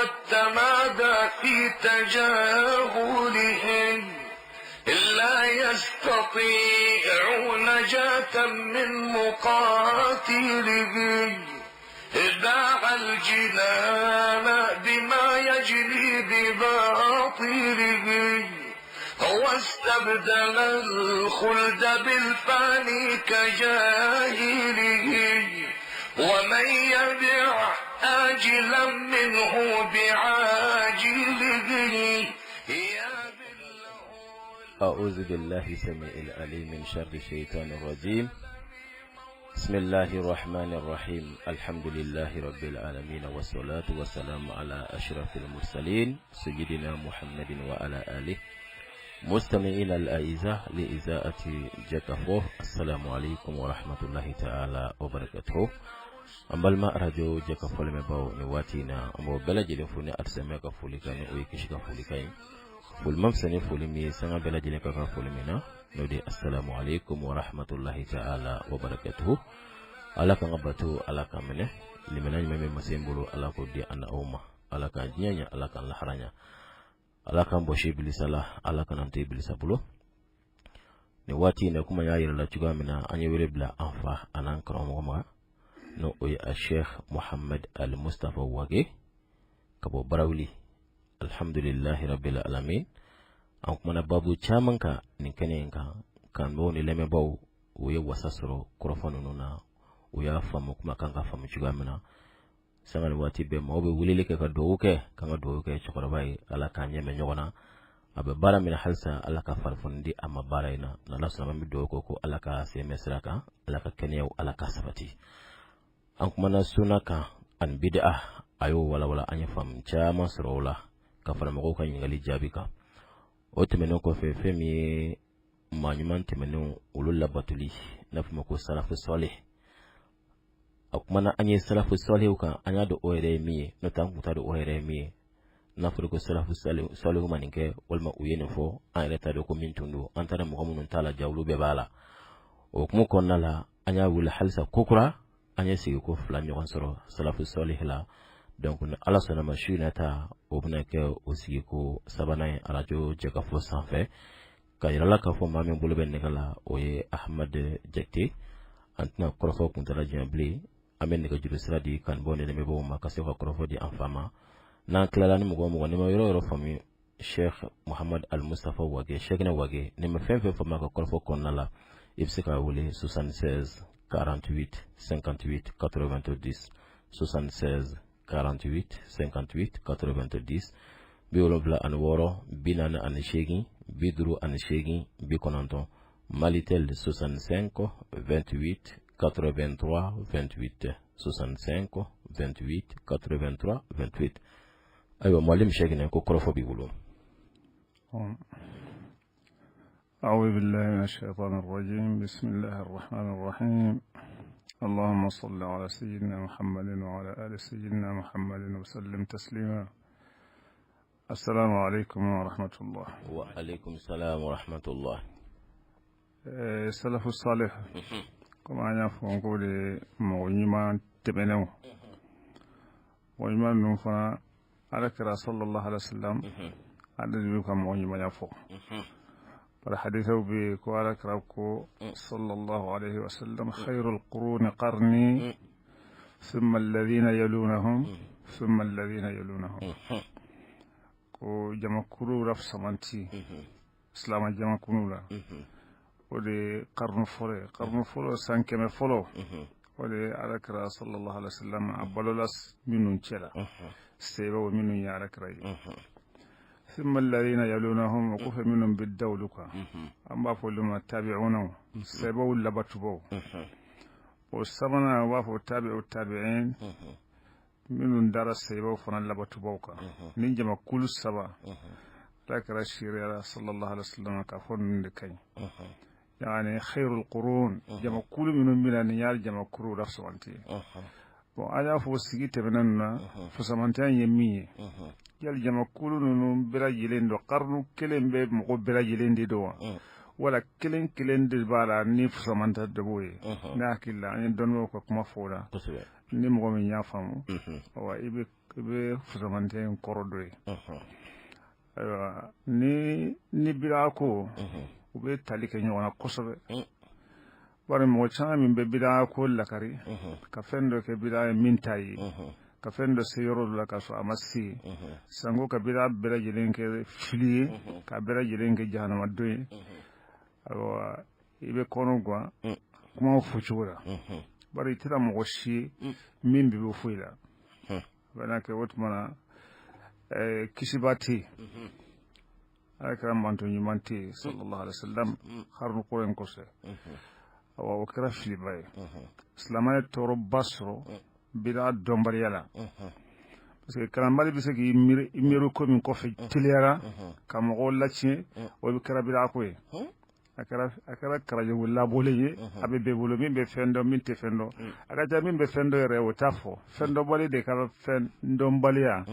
والتمادى في تجاهلهم لا يستطيعون نجاة من مقاتلهم باع الجنان بما يجري بباطله واستبدل الخلد بالفاني كجاهله ومن يبع آجلا منه بعاجله. أعوذ بالله السميع العليم من شر الشيطان الرجيم. بسم الله الرحمن الرحيم. الحمد لله رب العالمين والصلاة والسلام على أشرف المرسلين سيدنا محمد وعلى آله مستمعين الأعزاء لإذاعة جكفو. السلام عليكم ورحمة الله تعالى وبركاته. أمبال ما راديو جكفو لمباو نواتينا أمو بلج لفوني أرسمك فوليكا نويكشك فوليكاين فول ممسني فولمي سنة بلج لكك فولمينا نودي السلام عليكم ورحمة الله تعالى وبركاته. على كان باتو على كامنه لمن يمم مسيمبلو على كودي أنا أوما على كان جنيا على كان لحرانيا على كان بوشي بلسالة على كان أنتي بلسابلو نواتي نكما ياير لا تجوا منا أني ولبلا أنفا أنا كرام وما نو الشيخ محمد المصطفى واجي كبو براولي. الحمد لله رب العالمين. an kuma babu chaman ka ninkane kan bo ni leme baw uye wasasro kurofano nuna uya famu kuma kan ka famu chugamina sangal wati be mawbe wulile ka dowuke kan dowuke chokora bay ala ka nyeme nyogona abe bara min halsa ala ka farfundi amma baraina na lasama mi dowko ko ala ka semesraka ala ka kenyaw ala ka sabati an kuma na sunaka an bid'ah ayo wala anya fam chama srola ka fara mako kan ngali jabika o temeno ko femi manyuman temeno ulula batuli nafuma ko salafu salih akumana anye salafu salih ka anya do oire mi no tan kuta do oire mi nafuru ko salafu salih maninke walma uyene fo an reta do ko mintundu antara mo mun tala jawlu be bala o kuma konnala anya wul halsa kokura anya sigi ko flan yo soro salafu salih la donc ala sona machine ta obna ke aussi ko sabana radio jekafo sanfé kayira ka fo mamin bulu ben nekala oye ahmad jekti antna korofo kuntala jambli amen ne juru sradi kan bonde ne mebo ma kasse ko korofo di enfama na klala ni mugo mugo ne ma yoro fami cheikh mohammed al mustafa wage cheikh ne wage ne me fenfe fo ma ko korofo konnala ibsika wuli 76 48 58 90 76 48 58 90 biolobla an woro binana an shegi bidru an shegi bikonanton malitel 65 28 83 28 65 28 83 28 aywa mwalim shegi ne ko korofo bi wulo. أعوذ بالله من الشيطان الرجيم. بسم الله الرحمن الرحيم. اللهم صل على سيدنا محمد وعلى آل سيدنا محمد وسلم تسليما. السلام عليكم ورحمة الله. وعليكم السلام ورحمة الله. السلف الصالح كما يعرفون نقول موجما تبنو موجما نوفا على كرا صلى الله عليه وسلم على ذلك موجما يعرفون فالحديث بكوارك ربكو صلى الله عليه وسلم خير القرون قرني ثم الذين يلونهم ثم الذين يلونهم كو جمع كرو رف سمانتي اسلام جمع كنولا ودي قرن فولو سانكمي فولو ودي على صلى الله عليه وسلم أبلولاس منون تشلا سيبو منون يا على ثم الذين يلونهم وقف منهم بالدولك أما فلما تابعونه سيبوا لبتبوا والسمنا وافوا تابعوا التابعين منهم درس سيبوا فنان لبتبوك ننجم كل السبا ذكر الشريعة صلى الله عليه وسلم كفون لكي يعني خير القرون جمع كل منهم من النيال جمع كرو رفسوا أنتي وأنا فوسيكي تبننا فسمانتين يمي yal jama kulu nunu bira yilen do qarnu kelen be mo bira yilen di do wala kelen de bala ni fusamanta de boye na kila ni donno ko kuma fola ni mo mi nya famu wa ibe be fusamante koro do ni bida ko ube tali ke nyona kosobe bare mo chama min be bida ko lakari ka fendo ke bida min tayi ka fendo se yoro la ka so amasi sango ka bida bera jilen ke fili ka bera jilen ke jahannama doyi awa ibe kono gwa kuma fuchura bari tira mo shi min bi fuila bana ke wotmana kisibati akram manto nyumanti sallallahu alaihi wasallam harnu qoren kose awa wakra fili bay islamane toro basro bida dombar yala parce que kalambali bisa ki imiru ko min ko fe tilera kam go lacci o bi kara bida ko akara karaje wala boleye abe be bolo min be fendo min te fendo akaja min be fendo rewo tafo fendo boli de kala fendo mbalia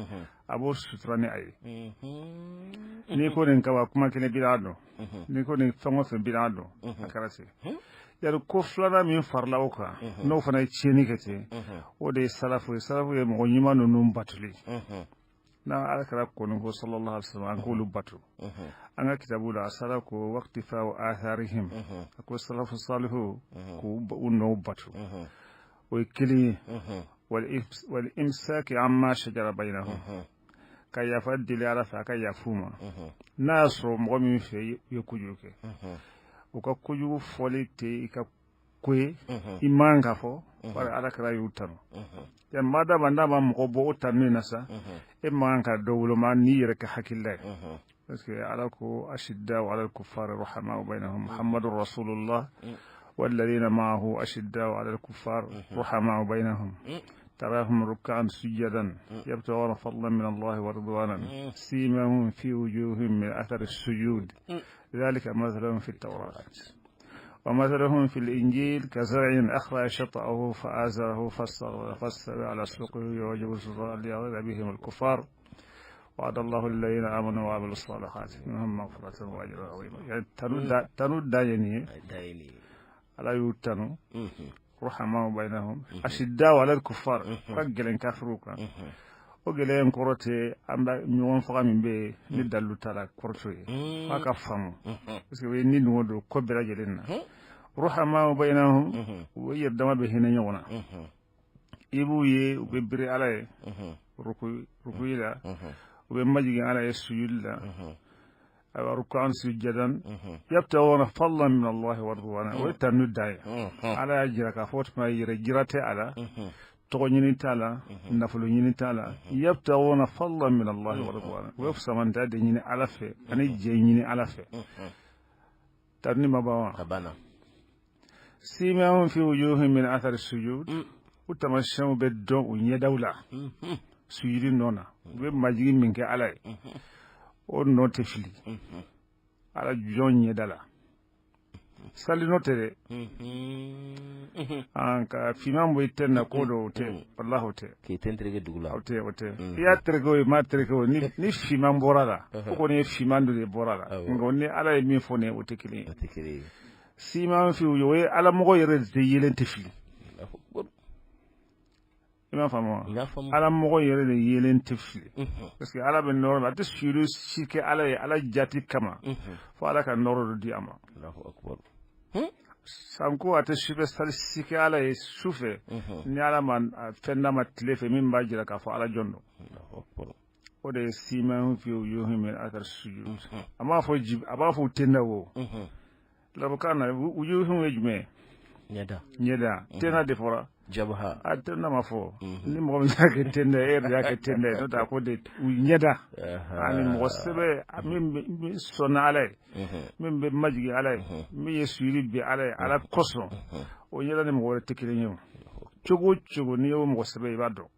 abo sutrani ay ni ko nen kawa kuma kene bilado ni ko nen fango fe bilado akara se yar ko flana min farla oka no fana cieni kete o de salafu e mo nyima no num batuli na alakara ko no sallallahu alaihi wasallam ko lu batu anga kitabu la asara ko waqti fa wa atharihim ko salafu salihu ko unno batu o kili wal imsak amma shajara bainahum kaya fadili ala fa kaya fuma naso mo min fe yekujuke o ka kujugu folite ka kwe imanga fo para alakara yutano ya mada banda ma mo bo tanni nasa e manka dowlo ma ni yere ka hakilla parce que alako ashidda wa alal kuffar rahama bainahum muhammadur rasulullah والذين معه أشداء على الكفار رحماء بينهم تراهم ركعا سجدا يبتغون فضلا من الله ورضوانا سيماهم في وجوههم من أثر السجود ذلك مثلهم في التوراة ومثلهم في الإنجيل كزرع أخرج شطأه فآزره فاستوى على سوقه يعجب الزراع ليغيظ بهم الكفار وعد الله الذين آمنوا وعملوا الصالحات منهم مغفرة وأجر عظيم يعني تنود دايني على يوتنو رحماء بينهم أشداء على الكفار رجل كافروكا وجلين كروتي أمدا نيوان فقا من بي ندلو تلا كروتي فاكا فامو بس كوي نينودو كبرا جلنا رحماء بينهم ويردما بهنا نيونا إبوي وببري على ركوي لا وبمجي على السجود لا ركعان سجدا يبتغون فضلا من الله ورضوانا ويتنود داي على أجرك فوت ما يرجرته على تغنيني تالا نفلونيني تالا يبتغون فضلا من الله ورضوانا ويفسى من تديني على في أنا جيني على في ترني ما بوا سيماهم في وجوههم من أثر السجود وتمشوا بالدون ويدولا سجدين نونا ومجيء منك علي o note fili ala jonye dala sali note de anka fimambo itenna kodo te wallahu te ki tentrege dugula ote ya trego ma trego ni fimambo rala ko ne fimando de borala ngoni ala e mi fone o tekili simam fi yowe ala mo yere de yelen te fili ima famo ala mogo yere de yelen tifli parce que ala be noro ba tisuru shike ala jati kama fo ala ka noro di ama Allahu akbar sanko ate shibe sal shike ala e sufe ni ala man fenda ma tlefe min ba jira ka fo ala jondo Allahu akbar o de sima fi yuhim min athar sujud ama fo jib aba fo tenawo labukana yuhim wejme nyeda tena de fora jabha atena mafo ni mo yake tende yake tende to ta ko de nyeda ani mo sebe min sona ale min be majigi ale mi yesuri bi ale ala koso o nyeda ni mo wala tekile nyu chugo ni yo mo sebe ibado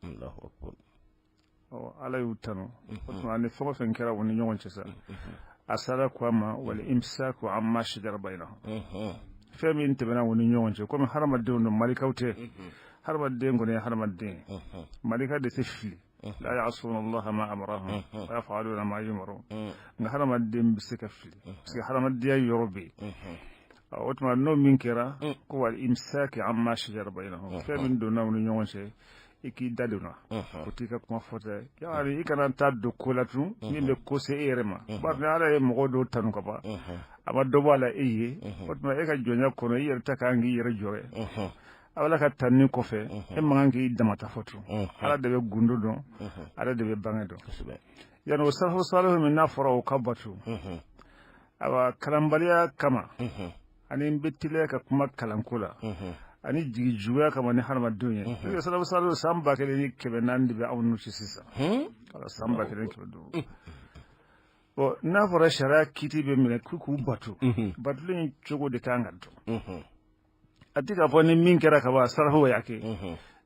Allahu akbar o ala yutano ko ani fo fen kera woni nyon chesa asala kwama wal imsaku amma shajara bainahum femi intebena woni nyonje comme harama de no malikawte harama de ngone harama de malika de tefli la ya'suna Allah ma amarahum wa yaf'aluna ma yumarun nga harama de bisika fili parce que harama de yorobi awtma no minkira ko wal imsaki amma shajara bainahum femi do no nyonje i k'i da don na o t'i ka kuma fɔtɛ yali i kana taa don ko la tun min bɛ ko se e yɛrɛ ma bari ala ye mɔgɔ dɔw tanu ka ban a ma dɔ bɔ a la e ye o tuma e ka jɔnya kɔnɔ i yɛrɛ ta kan k'i yɛrɛ jɔ ala ka tanni kɔfɛ e man kan k'i damata fɔ tun ala de bɛ gundo dɔn ala de bɛ bange dɔn yanni o salafu salihu min n'a fɔra o ka batu awa kalanbaliya kama ani n bɛ teliya ka kuma kalanko la ani jigi juguya kama ni hadamadenw ye salafu salihu san 1400 de bɛ aw n'u ci sisan san 1400 bon n'a fɔra sariya kiiti bɛ minɛ k'u batu batulen cogo de kan ka dɔn a tɛ k'a fɔ ni min kɛra ka ban salafu y'a kɛ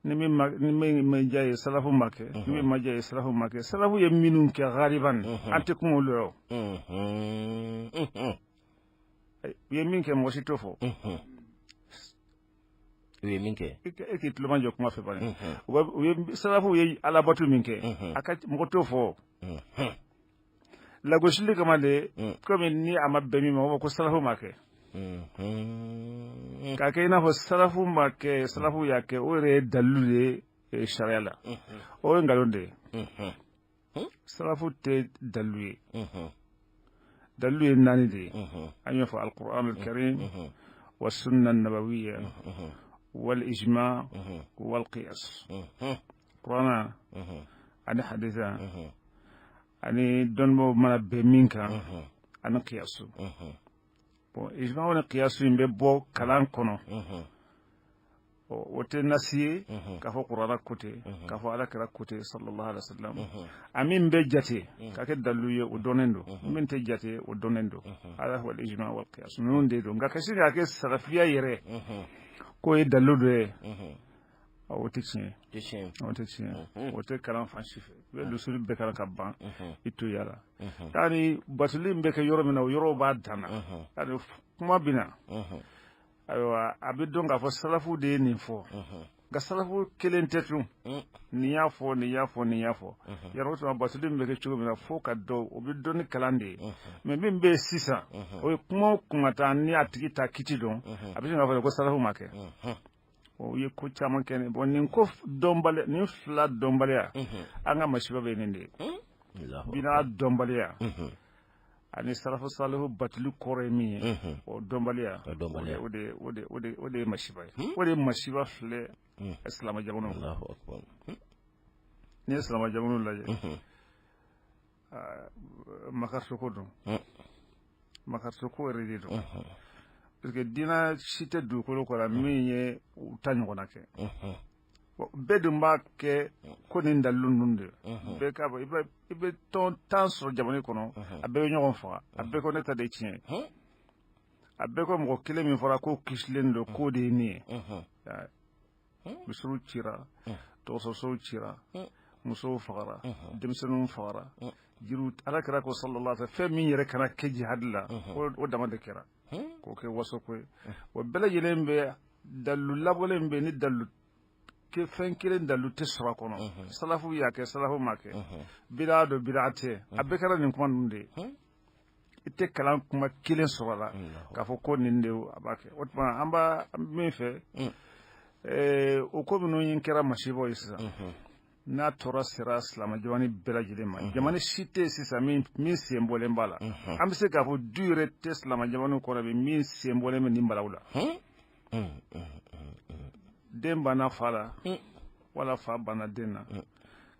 ni min ma diya ye salafu ma kɛ ni min ma diya ye salafu ma kɛ salafu ye minnu kɛ gariban an tɛ kuma olu la u ye min kɛ mɔgɔ si t'o fɔ u ye min kɛ e k'i tuloma jɔ kuma fɛ bani u ye salafu ye alabato min kɛ a ka mɔgɔ t'o fɔ lagosili kama de komi ni a ma bɛn min ma o b'a ko salafu ma kɛ k'a kɛ i n'a fɔ salafu ma kɛ salafu y'a kɛ o yɛrɛ ye dalilu de ye sariya la o ye nkalon de ye salafu tɛ dalilu ye dalilu ye 4 de ye an y'o fɔ alquran alkarim wa sunna nabawiya wal ijma wal qiyas qur'ana ani haditha ani dɔnnibaw mana bɛn min kan ani qiyasu bon ijma ni qiyasu in bɛ bɔ kalan kɔnɔ o tɛ nasi ye k'a fɔ qur'ana ko ten k'a fɔ alakira ko ten sallallahu alaihi wa sallam a min bɛ jate k'a kɛ dalilu ye o dɔnnen don min tɛ jate o dɔnnen don ala wal ijma wal qiyas ninnu de don nka kasi k'a kɛ salafiya yɛrɛ k'o ye dalilu dɔ ye o tɛ tiɲɛ o tɛ tiɲɛ o tɛ kalan fan si fɛ i bɛ lusuli bɛɛ kalan ka ban i to yala yani batuli bɛ kɛ yɔrɔ min na o yɔrɔ b'a dan na yani kuma bɛ na ayiwa a bɛ dɔn k'a fɔ salafu de ye nin fɔ nka salafu kelen tɛ tun nin y'a fɔ nin y'a fɔ nin y'a fɔ yɔrɔ tuma batuli bɛ kɛ cogo min na fo ka dɔn o bɛ dɔn ni kalan de ye mɛ min bɛ yen sisan o ye kuma o kuma ta ni a tigi ta kiti dɔn a bɛ sin k'a fɔ ko salafu ma kɛ o ye ko caman kɛ ne bon nin ko dɔnbaliya nin 2 dɔnbaliya an ka masiba bɛ nin de ye bina dɔnbaliya ani salafu salihu batuli kɔrɔ ye min ye o dɔnbaliya o de ye masiba ye o de ye masiba filɛ silamɛ jamanaw n'i ye silamɛ jamanaw lajɛ makarisoko don makarisoko yɛrɛ de don parce que diinɛ si tɛ dugukolo kɔrɔ min ye u ta ɲɔgɔnna kɛ bɛɛ dun b'a kɛ ko nin dalilu ninnu de bɛɛ k'a fɔ i bɛ tɔn 10 sɔrɔ jamana kɔnɔ a bɛɛ bɛ ɲɔgɔn faga a bɛɛ ko ne ta de ye tiɲɛ a bɛɛ ko mɔgɔ kelen min fɔra ko kisilen don k'o de ye nin ye misiriw cira dɔgɔtɔrɔsow cira musow fagara denmisɛnninw fagara jiriw alakira ko sallallahu alaihi wa sallam fɛn min yɛrɛ kana kɛ jihadi la o dama de kɛra k'o kɛ wasoko ye wa bɛɛ lajɛlen bɛ dalilu labɔlen bɛ ni dalilu fɛn kelen dalilu tɛ sɔrɔ a kɔnɔ salafu y'a kɛ salafu ma kɛ bida do bida tɛ a bɛɛ kɛra nin kuma ninnu de ye i tɛ kalan kuma kelen sɔrɔ a la k'a fɔ ko nin de a b'a kɛ o tuma an b'a min fɛ o ko minnu kɛra masibaw ye sisan n'a tɔɔrɔ sera silamɛ jamana bɛɛ lajɛlen ma jamana si tɛ sisan min sen bɔlen b'a la an bɛ se k'a fɔ du yɛrɛ tɛ silamɛ jamana kɔnɔ bi min sen bɔlen bɛ nin balawu la den banna fa la wala fa banna den na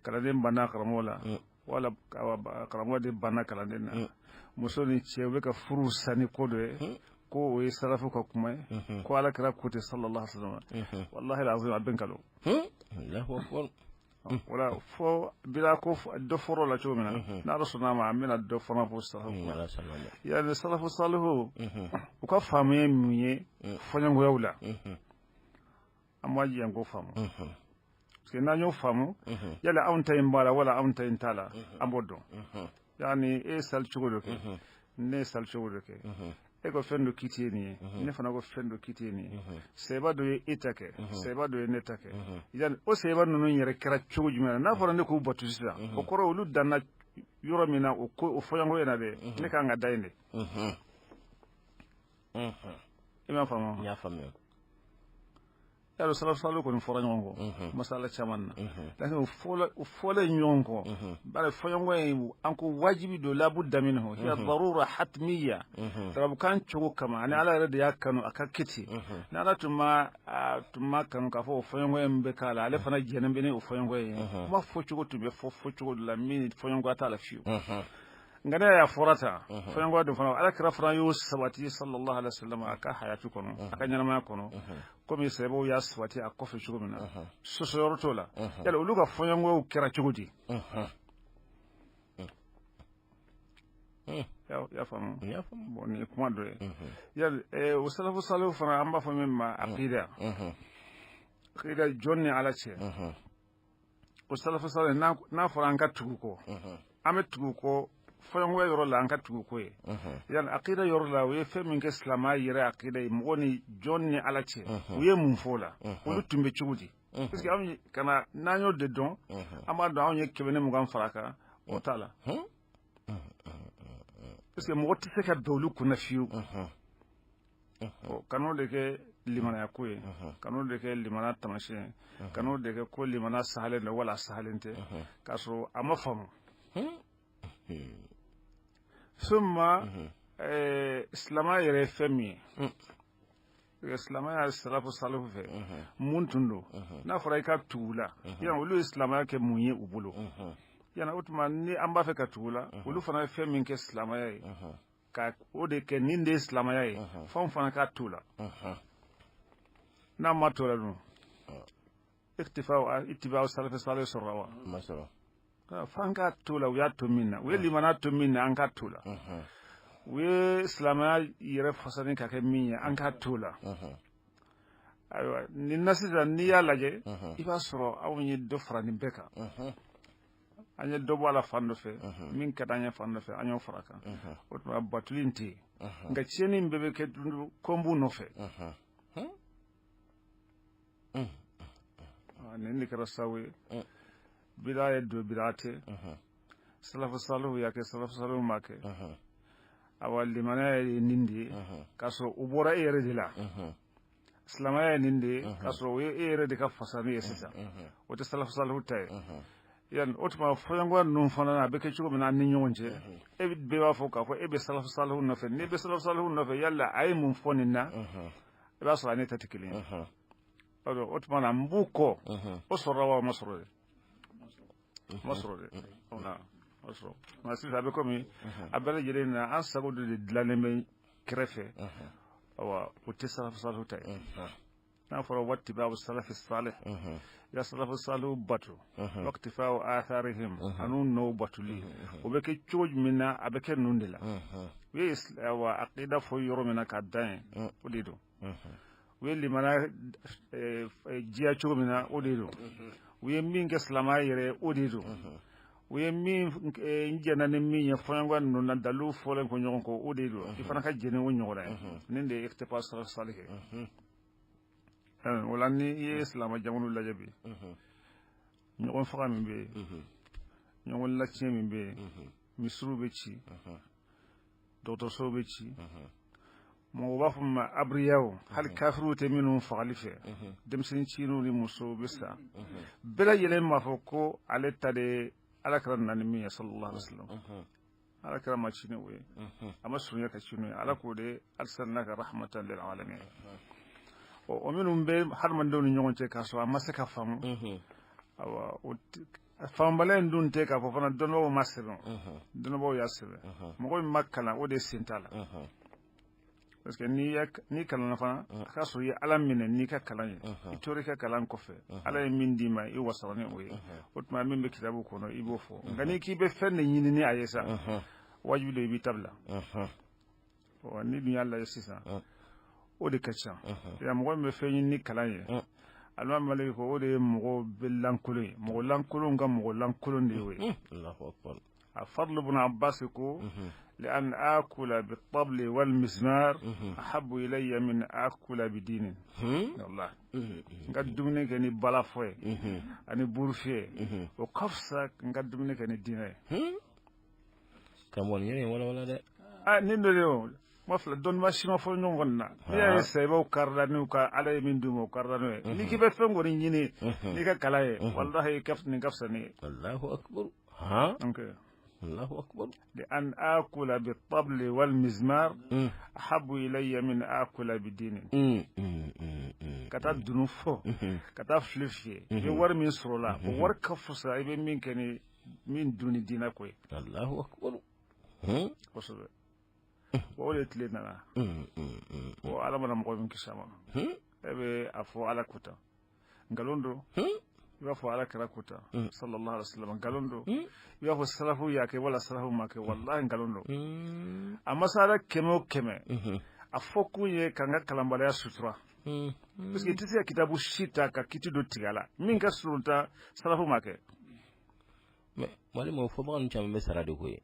kalanden banna karamɔgɔ la wala karamɔgɔ de banna kalanden na muso ni cɛ u bɛ ka furu sanni ko dɔ ye ko o ye salafu ka kuma ye ko ala kɛra ko ten sallallahu alaihi wa sallam walahi alazim a bɛ n kalo wala fo bila ko dɔ fɔr'o la cogo min na n'ala sɔnna a ma an bɛna dɔ fana fɔ salafu yani salafu salihu u ka faamuya mun ye fɔɲɔgɔnyaw la an b'a jiyan ko faamu parce que n'an y'o faamu yala anw ta in b'a la wala anw ta in t'a la an b'o dɔn yani e ye sali cogo dɔ kɛ ne ye sali cogo dɔ kɛ e ko fɛn dɔ kiti ye nin ye ne fana ko fɛn dɔ kiti ye nin ye sɛba dɔ ye e ta kɛ sɛba dɔ ye ne ta kɛ yani o sɛba ninnu yɛrɛ kɛra cogo jumɛn na n'a fɔra ne k'u batu sisan o kɔrɔ olu danna yɔrɔ min na o fɔɲɔgɔnko in na dɛ ne kan ka da yen de i m'a faamu n y'a faamuya yaro salafu ko ni fora nyongo masala chamanna lakin fola nyongo bare foyongo anko wajibi do la budda minhu hiya darura hatmiya tarab kan chugo kama ani ala rada yakanu akakiti na ala tuma kanu ka fo foyongo embe kala ale fana jenem bene foyongo ma fo chugo tumbe fo chugo la minute foyongo ata la fiu ngana ya forata foyongo do fana ala kira fana yus sabati sallallahu alaihi wasallam aka hayatu kono aka nyama kono komi sebo ya swati akofe chugo mina sosoro tola yala uluga foyongo kira chugudi ya famu boni kuma do yal wasalafu salu fana amba famu ma aqida jonni ala che wasalafu salu na fara anga tuguko ame tuguko foyongo yoro la anga tuguko yal aqida yoro la we femin ke islama yire aqida mugoni jonni ala che we mun fola ulu tumbe chugudi parce que am kana nanyo de don ama do awye kebene mugam faraka o tala parce que mo tise ka dawlu kuna fiu kanu de ke limana yakuye kanu de ke limana tamashe kanu de ke ko limana sahalen wala sahalente kaso amafamu summa islama yere femi islama ya salafu salafu fe muntundo na fara ka tula yan ulu islama ke munye ubulo yana utman ni amba fe ka tula ulu fana fe min ke islama ya ka ode ke ninde islama ya fon fana ka tula na matola no ittifa'u salafu salafu surawa mashallah fanka tula ya to minna we limana to minna an ka tula we islama yere fasani ka ke minya an ka tula aywa ni nasida ni ya laje iba soro awni do frani beka anya do wala fando fe min kadanya fando fe anyo faraka otma batulinti nga cheni mbebe ke kombu no fe nini kara sawe bidaya do bidate salafu salu yake salafu salu make awal limana nindi kaso ubora ere dila islamaya nindi kaso ere de ka fasani yesisa wote salafu salu tay yan otma foyango non fana be ke chugo na ni nyonje e be wa foka ko e be salafu salu no fe ne be salafu salu no fe yalla ay mum fonina e ba so aneta tikili ado otma na mbuko o sorawa masrode ona osro masi sabe komi abele jere na ansago de dlaneme krefe awa uti salafu salu tay na foro watti babu salafi salih ya salafu salu batu waqti fa atharihim anun no batuli obeke choj mina abeke nundila we wa aqida fo yoro mina kadan udido we limana jiya choj mina udido we minge islama yere udido we min njana ne min fanwa no na dalu fole ko nyon ko udido ifana ka jene wo nyora ninde iktifa salih wala ni ye islama jamanu lajabi ñogon faga min be ñogon lacce min be misru be ci docteur so be ci mo wafum abriyaw hal kafiru te minum faalife dem sin ci no ni muso bisa bela yele ma foko ale tade alakran nan mi sallallahu alaihi wasallam alakran ma ci ne we amma sunya ka ci ne alako de arsalnaka rahmatan lil alamin o minum be har man doni ñogon te ka so amma se ka famu awa fambalen dun te ka fofana dono masiro dono bo yasire mo ko makkala o de sintala parce que ni kala fa ka so ya alamine ni ka kala ni itori ka kala ko fe ala min di ma i wasawne o ye otma min be kitabu ko no ibo fo ngani ki be fenne nyini ni ayesa wajibi bi tabla o ni dunya Allah yesisa o de kacha ya mo be fenni ni kala ye alma maliko o de mo billankulu mo lankulu ngam mo lankulu ndi we Allahu akbar فضل ابن عباس يقول لأن آكل بالطبل والمزمار أحب إلي من آكل بدين والله قدمني كني بلافوي أني بورفي وكفسك قدمني كني ديني كم ولا ده نندو mafla don ma shima fo nyongon na ya sebo karda nu ka ala min dumo karda no ni ki be fengo ni nyini ni ka kala e wallahi kaf ni kafsani Allahu akbar ha okay Allahu akbar لأن آكل بالطبل والمزمار أحب إلي من آكل بدين كتا دنوفو كتا فلفي يوار من سرولا وور كفصا يبي من كني من دون دينا كوي الله أكبر وصل وولت لنا وعلى ما نقول من كسامة يبي أفو على كوتا نقولندو يوافو على كراكوتا صلى الله عليه وسلم نقولندو يوافو السلفو ياكي ولا السلفو ماكي والله نقولندو أما سارة كمو كمه أفوكو يه كanga kalambala sutura parce que tisi kitabu shita ka kiti do tigala min ka surunta salafu make mais wali mo fo ban cham be sarade ko e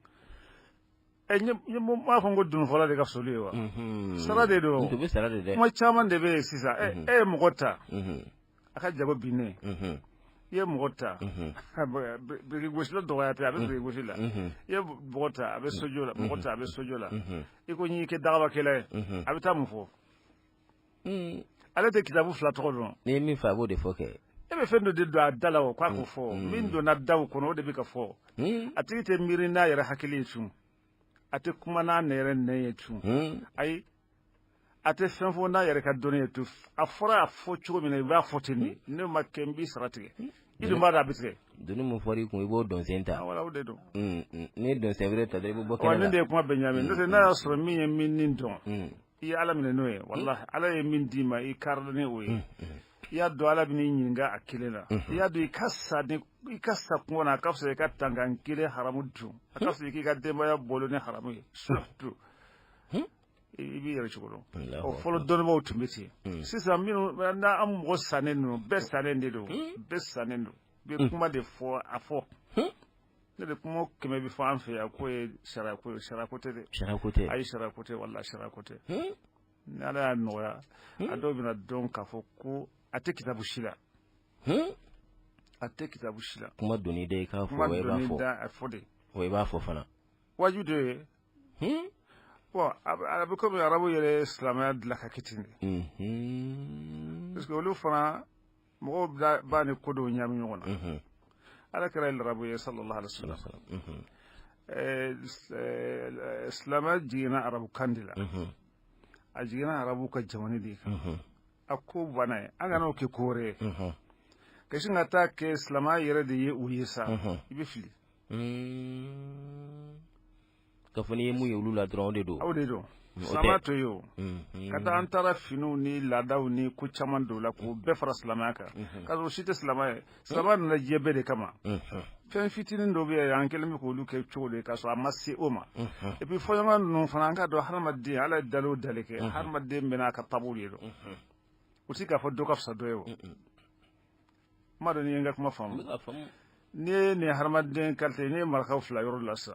nyem ma fa ngodun fola de ka soliwa sarade do to be sarade de ma chaman de be sisa mugota aka jago bine ye mugota be gosila do ya ta be gosila ye mugota abe sojola mugota abe sojola iko nyi ke dawa kele abita mufo ale de kitabu fla trodon ni mi fa bo de foke be fendo de do adala ko kwa ko fo min do na daw ko no de bi ka fo atite miri na yara hakili tun ate kuma na nere ne yetu ai ate fenfo na yara ka doni yetu afora afo chugo mi na ba fotini ne makembi saratige idu mara bitre doni mo fori ko ibo don senta wala o de do ni don sevre ta de bo kala wala de kuma benyamin no na asro mi min nin don ya ala min noye wallahi ala ye min dima i karne o ya do ala bin nyinga akilela ya do ikassa ko na kafse ka tangan kile haramudu kafse ki ka demba ya bolo ne haramu surtout ibi yere chukuro o folo don mo tumiti sisa minu na am go sanenu be sanende do be sanendo be kuma de fo afo ne de kuma keme bi fa anfe ya ko shara kote ay shara kote wallahi shara kote nala noya adobi na don kafo ko ate kitabu shila kuma doni dai ka fo wai ba fo fana wajude wa arabu ko arabu yele islamia de la kakitinde parce que olu fana mo ba ne kodo nyam nyona ala kara el rabu sallallahu alaihi wasallam islamia jina arabu kandila ajina arabu ka jamani di akko bana anga no ke kore kashin ata ke islama yere de ye uyisa ibe fili ka fani mu yulu la dronde do awde do sama to yo kada antara finu ni ladaw ni ku chaman do la ko be fara islama ka kazo shite islama na jebe de kama fen fitinin do be ya ankel mi ko lu ke chode ka so amasi oma et puis foyama no fananga do harmaddi ala dalu dalike harmaddi mbena ka tabuli do usika fo dokaf sa doyo mado ni ngak ma fam ne harmaddi kalte ne marka fla yoro lassa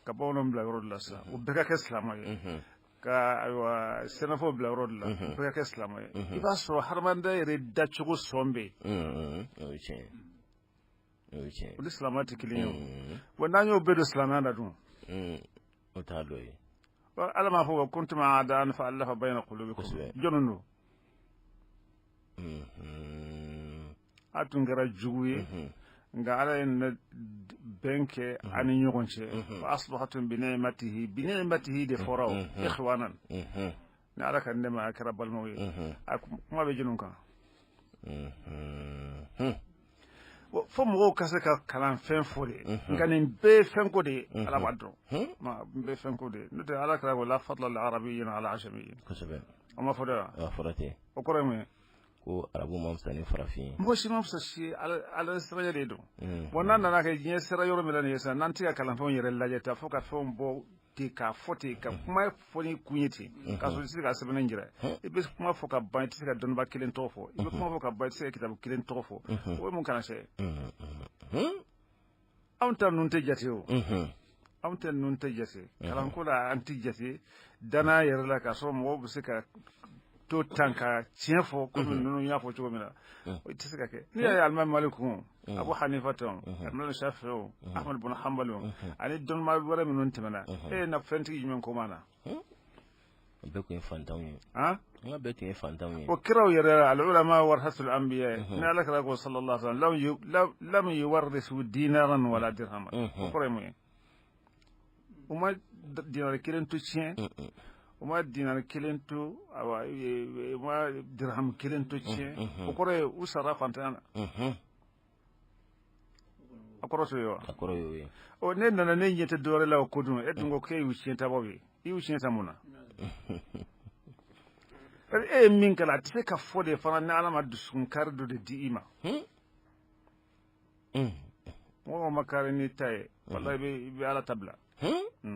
ka bonom bla yoro lassa u beka ke islama ka aywa senafo bla yoro la beka ke islama iba so harmaddi re da chugo sombe l'islam ati kilin wona nyo bedo islam anda dum o ta doyi ala ma fo kuntum adan fa allafa bayna qulubikum jonunu atungara juguye nga ala en benke ani nyogonche fa asbahatum bi ni'matihi de foraw ikhwanan na ala kan dema akra balmo kuma be jonun kan fo mo ka se ka kalan fen fode ngani be fen ko de ala badro ma be fen ko de no de ala kala wala fadla al arabiyyin ala ajamiyyin kasabe amma foda fodate o ko reme ko arabu mam sani farafi mo shi mam sa shi ala israya de do wonna na ka jinye sera yoro mi dan yesa nanti ka kalan fen yere laje ta fo ka fen bo ti ka foti ka kuma foni kunyeti ka so sika sebena njira e be kuma fo ka ban ti ka don ba kilen tofo e be kuma fo ka ban ti ka kitabu kilen tofo o mun kana se awta nun te jati o awta nun te jati kalan ko la anti jati dana yere la ka so mo bu sika to tanka tiefo ko nun ya fo chugo mina o ti sika ke ni ya alma malikum abu hanifa ton ibn shafi'i ahmad ibn hanbal ani don ma wara min non timana na fenti men ko mana be ko fantan ye ha nga be tin fantan ye o kiraw yere al ulama warhasul anbiya ni ala kala ko sallallahu alaihi wasallam lam yuwarrisu dinaran wala dirhaman o kore mu uma dinar kilen to chien uma dinar kilen to awa uma dirham kilen to chien o kore usara fantan akoroso yo o ne nana ne nyete dore la ko dum e dungo ke wucien tabobi i wucien tamuna e min kala te ka fode fana na alama dusun kardo de diima mo makare ni tay wallahi be ala tabla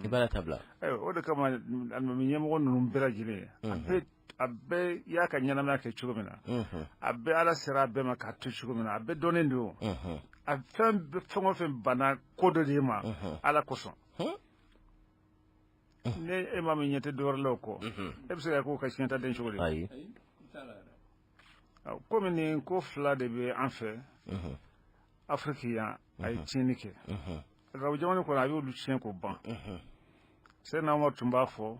ibala tabla o de kama alma nyemo num bera jile abbe ya ka nyana ma ke chugumina abbe ala sira be ma ka tu chugumina abbe donendo a fɛn fɛn o fɛn bana ko dɔ de ma ala kosɔn ne e ma min ɲɛ tɛ dɔwɛrɛ la o kɔ e bɛ se ka k'o ka siɲɛ ta den cogo di ayi komi nin ko fila de bɛ an fɛ afiriki yan a ye tiɲɛni kɛ arabu jamana kɔnɔ a y'olu tiɲɛ k'o ban sɛdina umaru tun b'a fɔ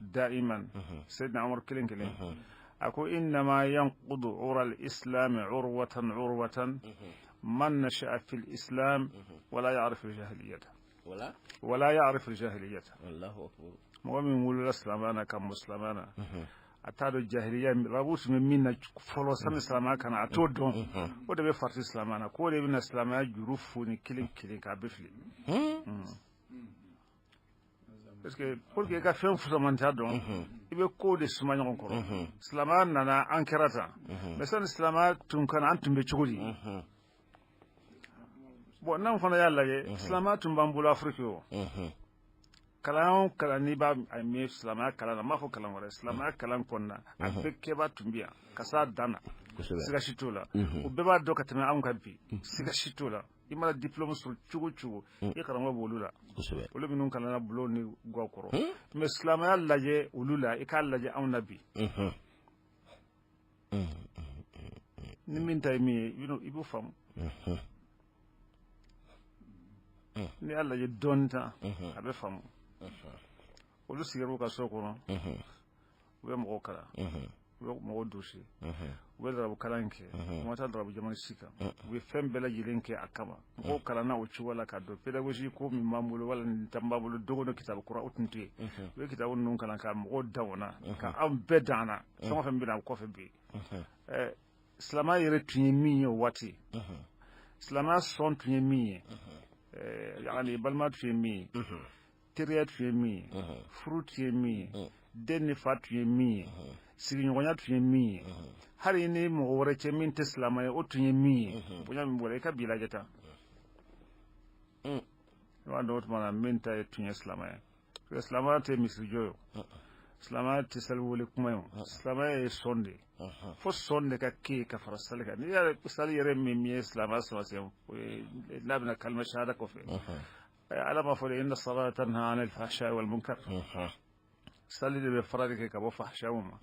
daiman sɛdina umaru kelen kelen a ko innama yanqudu ura al-islam urwatan من نشأ في الإسلام ولا يعرف الجاهلية ولا يعرف الجاهلية الله أكبر مؤمن ولد الإسلام أنا كمسلم أتاد الجاهلية رابوس من منا فلو سن الإسلام كان أتودون وده بفرس الإسلام أنا كل ابن الإسلام يجروفوني كلين كابفلي parce que pour que ka fɛn fusama dɔn i bɛ ko de suma ɲɔgɔn kɔrɔ silamɛya nana an kɛra tan mais sani silamɛya tun kana an tun bɛ cogo di bon n'an fana y'a lajɛ silamɛya tun b'an bolo afiriki o kalan o kalan n'i b'a mɛn silamɛya kalan na n m'a fɔ kalan wɛrɛ silamɛya kalan kɔnɔna a bɛɛ kɛbaa tun bɛ yan ka s'a dan na siga si t'o la o bɛɛ b'a dɔn ka tɛmɛ anw kan bi siga si t'o la i mana diplôme sɔrɔ cogo o cogo i karamɔgɔ b'olu la olu minnu kalanna bulon ni gaw kɔrɔ mais silamɛya lajɛ olu la i k'a lajɛ anw na bi ni min ta ye min ye i b'o faamu ni y'a lajɛ dɔɔnin tan a bɛ faamu olu sigir'u ka so kɔnɔ u bɛ mɔgɔw kalan u bɛ mɔgɔw dosi u bɛ darabu kalan kɛ u ma taa darabu jamana si kan u bɛ fɛn bɛɛ lajɛlen kɛ a kama mɔgɔw kalanna o cogo la ka dɔn pédagogie ko min b'an bolo wala nin tan b'an bolo dogo dɔ kitabu kura o tun tɛ yen u bɛ kitabu ninnu kalan ka mɔgɔw dan o na ka anw bɛɛ dan na fɛn o fɛn bɛ na o kɔfɛ bi silamɛya yɛrɛ tun ye min ye o waati silamɛya sɔn tun ye min ye yani balima tun ye min ye teriya tun ye min ye furu tun ye min ye den ni fa tun ye min ye sigiɲɔgɔnya tun ye min ye hali ni mɔgɔ wɛrɛ cɛ min tɛ silamɛ ye o tun ye min ye bonya min bɔra i ka bi lajɛ tan i b'a dɔn o tuma na min ta ye tun ye silamɛ ye silamɛya tɛ misirijɔ ye silamɛya tɛ sali wele kuma ye silamɛya ye sɔn de fo sɔn de ka kɛ ka fara sali kan n'i y'a sali yɛrɛ min ye silamɛya sabati n'a bɛna kalima shahada kɔfɛ ala b'a fɔ de inna salata tanha anil fahsha'i wal munkar sali de bɛ fara de kɛ ka bɔ fahshaw ma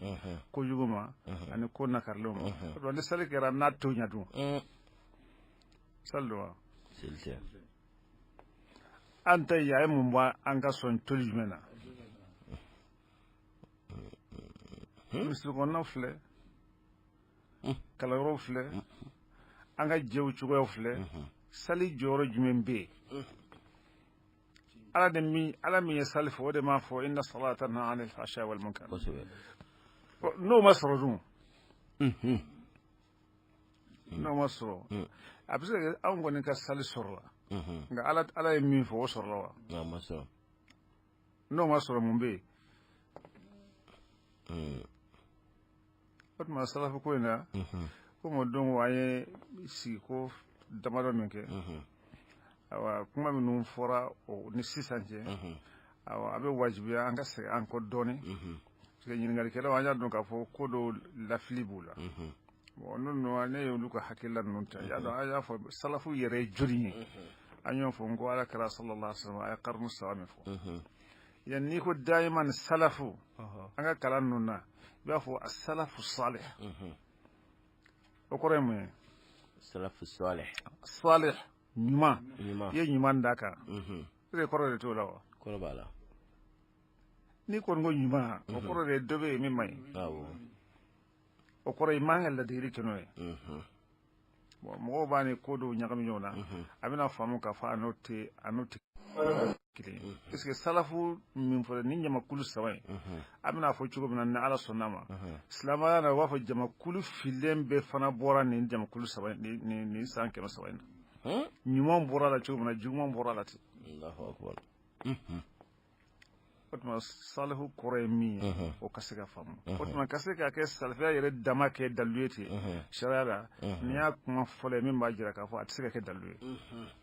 kojugu ma ani ko nakarilenw ma donc ni sali kɛra n'a to ɲɛ dun sali don wa an ta ye a ye mun bɔ an ka sɔn toli jumɛn na misiri kɔnɔnaw filɛ kalanyɔrɔw filɛ an ka jɛw cogoyaw filɛ sali jɔyɔrɔ jumɛn bɛ yen ala min ye sali fɔ o de m'a fɔ inna salata tanha anil fahsha'i wal munkar n'o ma sɔrɔ dun n'o ma sɔrɔ a bɛ se ka anw kɔni ka sali sɔrɔla nka ala ye min fɔ o sɔrɔla wa n'o ma sɔrɔ mun bɛ yen o tuma salafu ko in na komi o don an ye sigi ko damadɔ min kɛ awa kuma minnu fɔra ni sisan cɛ awa a bɛ wajibiya an ka segin an kɔ dɔɔnin parce que ɲininkalikɛlaw an y'a dɔn k'a fɔ ko dɔw lafili b'u la bon ninnu ne y'olu ka hakilila ninnu ta y'a dɔn an y'a fɔ salafu yɛrɛ ye joli ye an y'o fɔ n ko ala kɛra sallallahu alaihi wa sallam a ye karunu saba min fɔ yani n'i ko daiman salafu an ka kalan ninnu na i b'a fɔ asalafu salih o kɔrɔ ye mun ye salafu salih ɲuman i ye ɲuman d'a kan e kɔrɔ de t'o la wa kɔrɔ b'a la ni kon go nyuma o koro de dobe mi mai awo o koro imanga la diri kenoe bon mo ba ni ko do nyagam nyona abina famu ka fa anote kile est ce que salafu min fo ni nyama kulu sawai abina fo chugo na ala sonama islama na wa fo jama kulu filembe fana bora ni jama kulu sawai ni sanke no sawai nyuma bora la chugo na juma bora la ti Allahu akbar otuma salahu kore mi o kasika famu otuma kasika ke salafia yere dama ke daluyeti sharara ni ya kuma fole min ba jira ka fo atsika ke daluye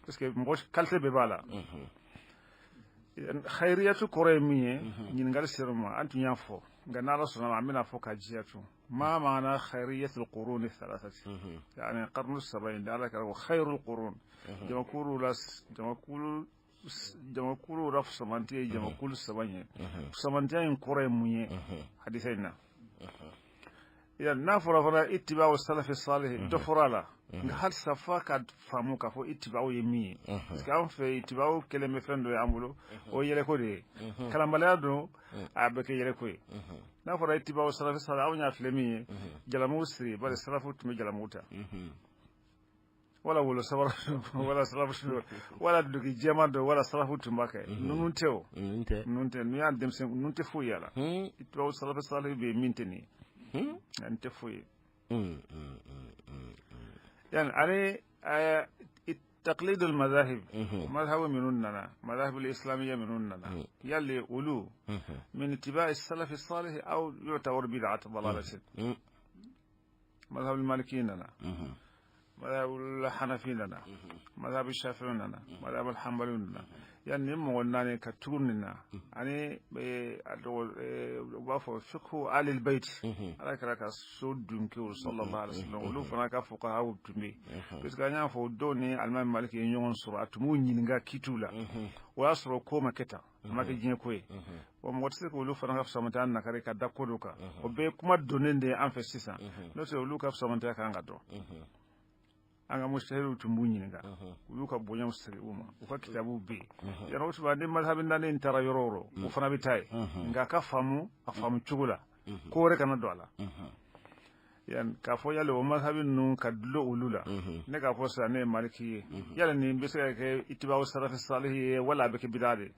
parce que mo kalte be bala khairiyatu kore mi nyin ngal sirma antu nya fo ngana la sunna amina fo ka jiyatu ما معنى خيرية القرون الثلاثة يعني قرن السبعين ذلك هو خير القرون جما كورو رف سمانتي جما كل سبعين سمانتين كوري مني حديثنا إذا نافر فلا اتباع السلف الصالح دفرالا هل سفاك فامو كفو اتباع يمي كان في اتباع كلمة فندو يعملو او يلكو دي كلام بلادو أبكي يلكو نافر اتباع السلف الصالح او نافلمي جلمو سري بل السلف تمي جلموتا ولا صبر ولا صلاف ولا دوكي جمادو ولا صلاف تمباكي نونتو نيا دمسن نونتي فو يالا اتباع السلف الصالح بي مينتني انت فوي يعني عليه تقليد المذاهب مذهب منوننا مذاهب الإسلامية منوننا يلي أولو من اتباع السلف الصالح أو يعتبر بدعة ضلالة مذهب المالكيين لنا مذهب الحنفيين لنا مذهب الشافعيين لنا مذهب الحنبليين لنا يعني مغناني كتورننا يعني وافو فقه آل البيت على كراك سود دنكور صلى الله عليه وسلم ولو فناك فقهاء وبتمي بس كان ينفو دوني المام مالك ينيون سورة تموني نغا كيتولا ويسرو كوما كتا ما كجين كوي وموتسك ولو فناك فسامتان نكاري كدكودوكا وبي كما دونين دي أنفسيسا نوتي ولو كفسامتان كانغادو anga mustahiru tumbunyininga uluka bonya mustari uma uka kitabu bi yana wutu bande mazhabin nan intara yororo ufana bitai nga kafamu afamu chugula kore kana dola yan kafo yale o mazhabin nun kadlo ulula ne kafo sa ne maliki yale ni bisa ke itibau salaf salih wala be ke bidade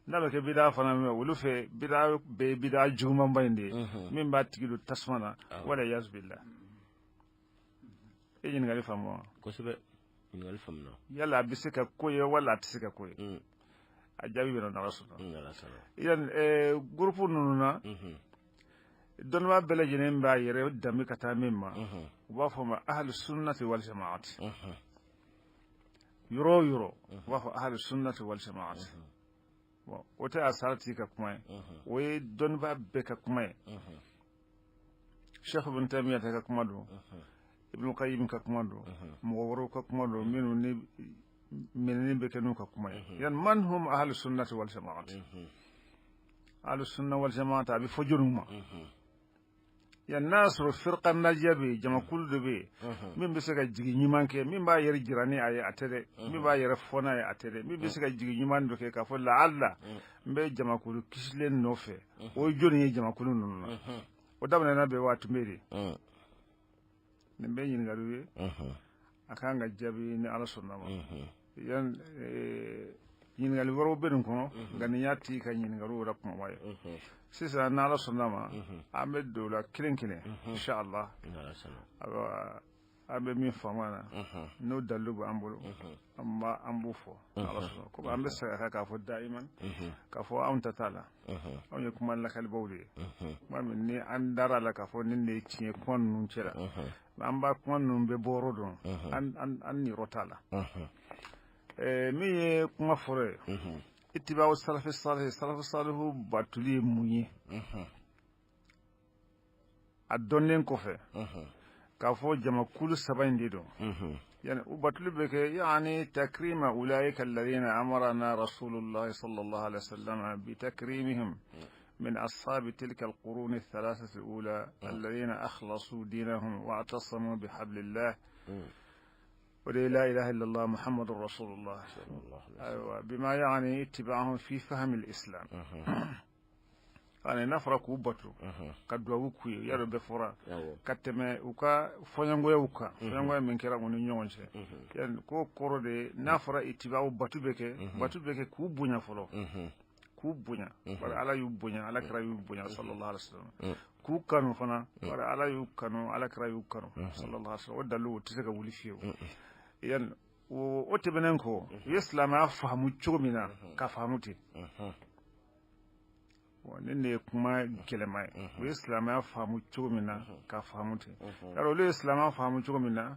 na be ke bida fana me ulufe bida be bida juma mbande min ba tigidu tasmana wala yazbillah ejin ngali famo ko sebe ngali famno yalla bisika koye wala tisika koye ajabi beno na rasul yan groupe nununa don ma bele jenen ba yere dami kata mimma wa fama ahlus sunnati wal jamaat yuro wa fa ahlus sunnati wal jamaat wa ota asarti ka kuma we don ba be ka kuma Sheikh Ibn Taymiyyah ka kuma do Ibn Qayyim ka kuma do Mughawwaro ka kuma do minni be kanu ka kuma yan man hum ahlus sunnati wal jamaat ahlus sunna wal jamaat abi fujuruma yan nasru firqan najabi jama kullu be min be saka jigi nyimanke min ba yeri jirani ay atede min ba yeri fona ay atede min be saka jigi nyimando ke ka fo la alla mbe jama kullu kislen nofe o joni jama kullu non o dabna na be watu meri nimbe yin garuwe akanga jabi ni ala sunna ma yan yin galu waro bedun ko ngani yati ka yin garu rap ma waye sisa na ala sunna ma amed dola kilen inshallah abe mi famana no dalugo ambulu amma ambufo ala sunna ko ambe sa ka fo daiman ka fo amta tala on yakuma lakal bawli ma min ni andara la ka fo ninde ci kon nun cira amba kon nun be borodon an ni rotala mi kuma fore ittiba'u salaf salih batuli munyi adonnen ko fe ka fo jama kulu sabandi do يعني وبطلب لك يعني تكريم أولئك الذين أمرنا رسول الله صلى الله عليه وسلم بتكريمهم من أصحاب تلك القرون الثلاثة الأولى الذين أخلصوا دينهم واعتصموا بحبل الله ولا إله إلا الله محمد رسول الله أيوة بما يعني اتباعهم في فهم الإسلام ani n'a fɔra k'u bato ka duwawu k'u ye y'a dɔn bɛɛ fɔra ka tɛmɛ u ka fɔɲɔgɔngoyaw kan fɔɲɔgɔngoya min kɛra u ni ɲɔgɔn cɛ ko kɔrɔ de n'a fɔra itibaaw batu bɛ kɛ k'u bonya fɔlɔ k'u bonya bari ala y'u bonya ala kira y'u bonya sallallahu alaihi wasallam k'u kanu fana bari ala y'u kanu ala kira y'u kanu sallallahu alaihi wasallam o dalu tɛ se ka wuli fiyewu yan o tɛmɛnen kɔ u ye silamɛya faamu cogo min na ka faamu ten ne ye kuma gɛlɛma ye u ye silamɛya faamu cogo min na ka faamu ten yɔrɔ olu ye silamɛya faamu cogo min na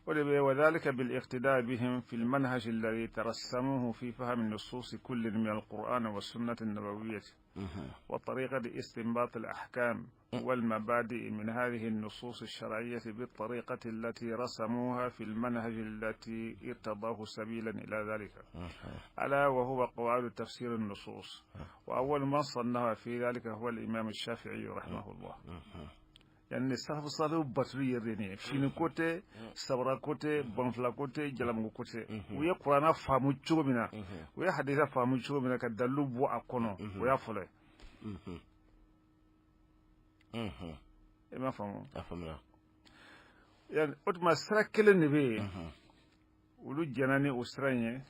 o de bɛ وذلك بالاقتداء بهم في المنهج الذي ترسموه في فهم النصوص كل من القرآن والسنة النبوية وطريقة استنباط الأحكام والمبادئ من هذه النصوص الشرعية بالطريقة التي رسموها في المنهج التي ارتضاه سبيلا إلى ذلك ألا وهو قواعد تفسير النصوص وأول من صنف في ذلك هو الإمام الشافعي رحمه الله يعني سلف صالح بطري يرني فين كوتة سبرا كوتة بنفلا كوتة جلام كوتة ويا قرآن فهموا شو منا ويا حديث فهموا شو منا كدلوا بوا أكونه ويا فله ما فهموا يعني أتما سركل النبي ولو جناني أسرائيل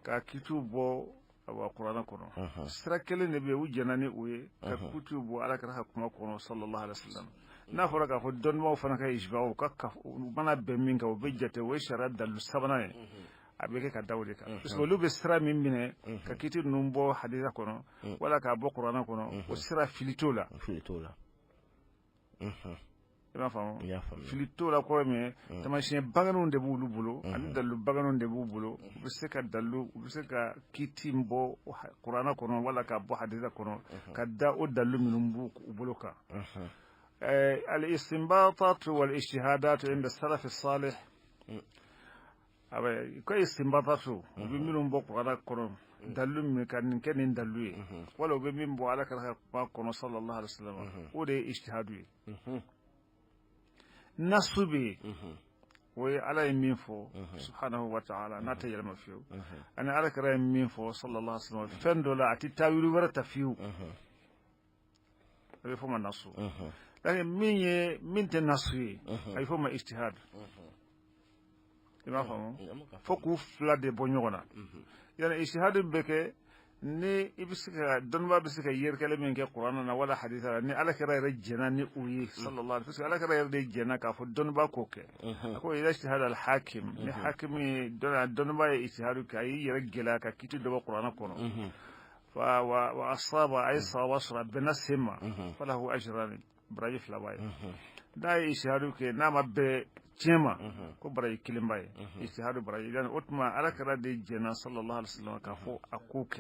كاكيتو بو وقرآن كونه سركل النبي وجناني ويه كاكيتو بو على كره كما كونه صلى الله عليه وسلم n'a fɔra k'a fɔ dɔnnibaw fana ka ijbaw ka mana bɛn min kan o bɛ jate o ye sariya dalu sabanan ye a bɛ kɛ ka da o de kan parce que olu bɛ sira min minɛ ka kiti ninnu bɔ hadisa kɔnɔ wala k'a bɔ kuranɛ kɔnɔ o sira fili t'o la i m'a faamu fili t'o la kɔrɔ min ye taamasiyɛn baganw de b'olu bolo ani dalu baganw de b'u bolo u bɛ se ka kiti bɔ kuranɛ kɔnɔ wala k'a bɔ hadisa kɔnɔ ka da o dalu minnu b'u bolo kan الاستنباطات والاجتهادات عند السلف الصالح كاي استنباطات بمنهم بقى على قرآن دلوا من كان دلوا ولو بمن بو على كرا صلى الله عليه وسلم ودي اجتهادوا نصبي وعلى يمين فو سبحانه وتعالى ناتي لما فيو انا على كرا يمين فو صلى الله عليه وسلم فندولا اتي تاويل ورتا فيو فما نصو لكن من تنصي أي فما اجتهاد ما فهموا فكوا فلاد بنيونا يعني اجتهاد بك ni ibisika donba bisika yer kala min ke qur'ana na wala haditha ni ala kira rajjana ni uyi sallallahu alaihi wasallam ala kira rajjana ka fo donba ko ke ko ila ijtihad al hakim ni hakimi donba ijtihadu ka yi rajjala ka kitu do qur'ana kono وأصاب أي صوصر بنسهما فله أجران براي فلاواي داي إشهادو كي نام بجيما كو براي كلمباي إشهادو براي لأن أتما على كرادي جنا صلى الله عليه وسلم كفو أكوك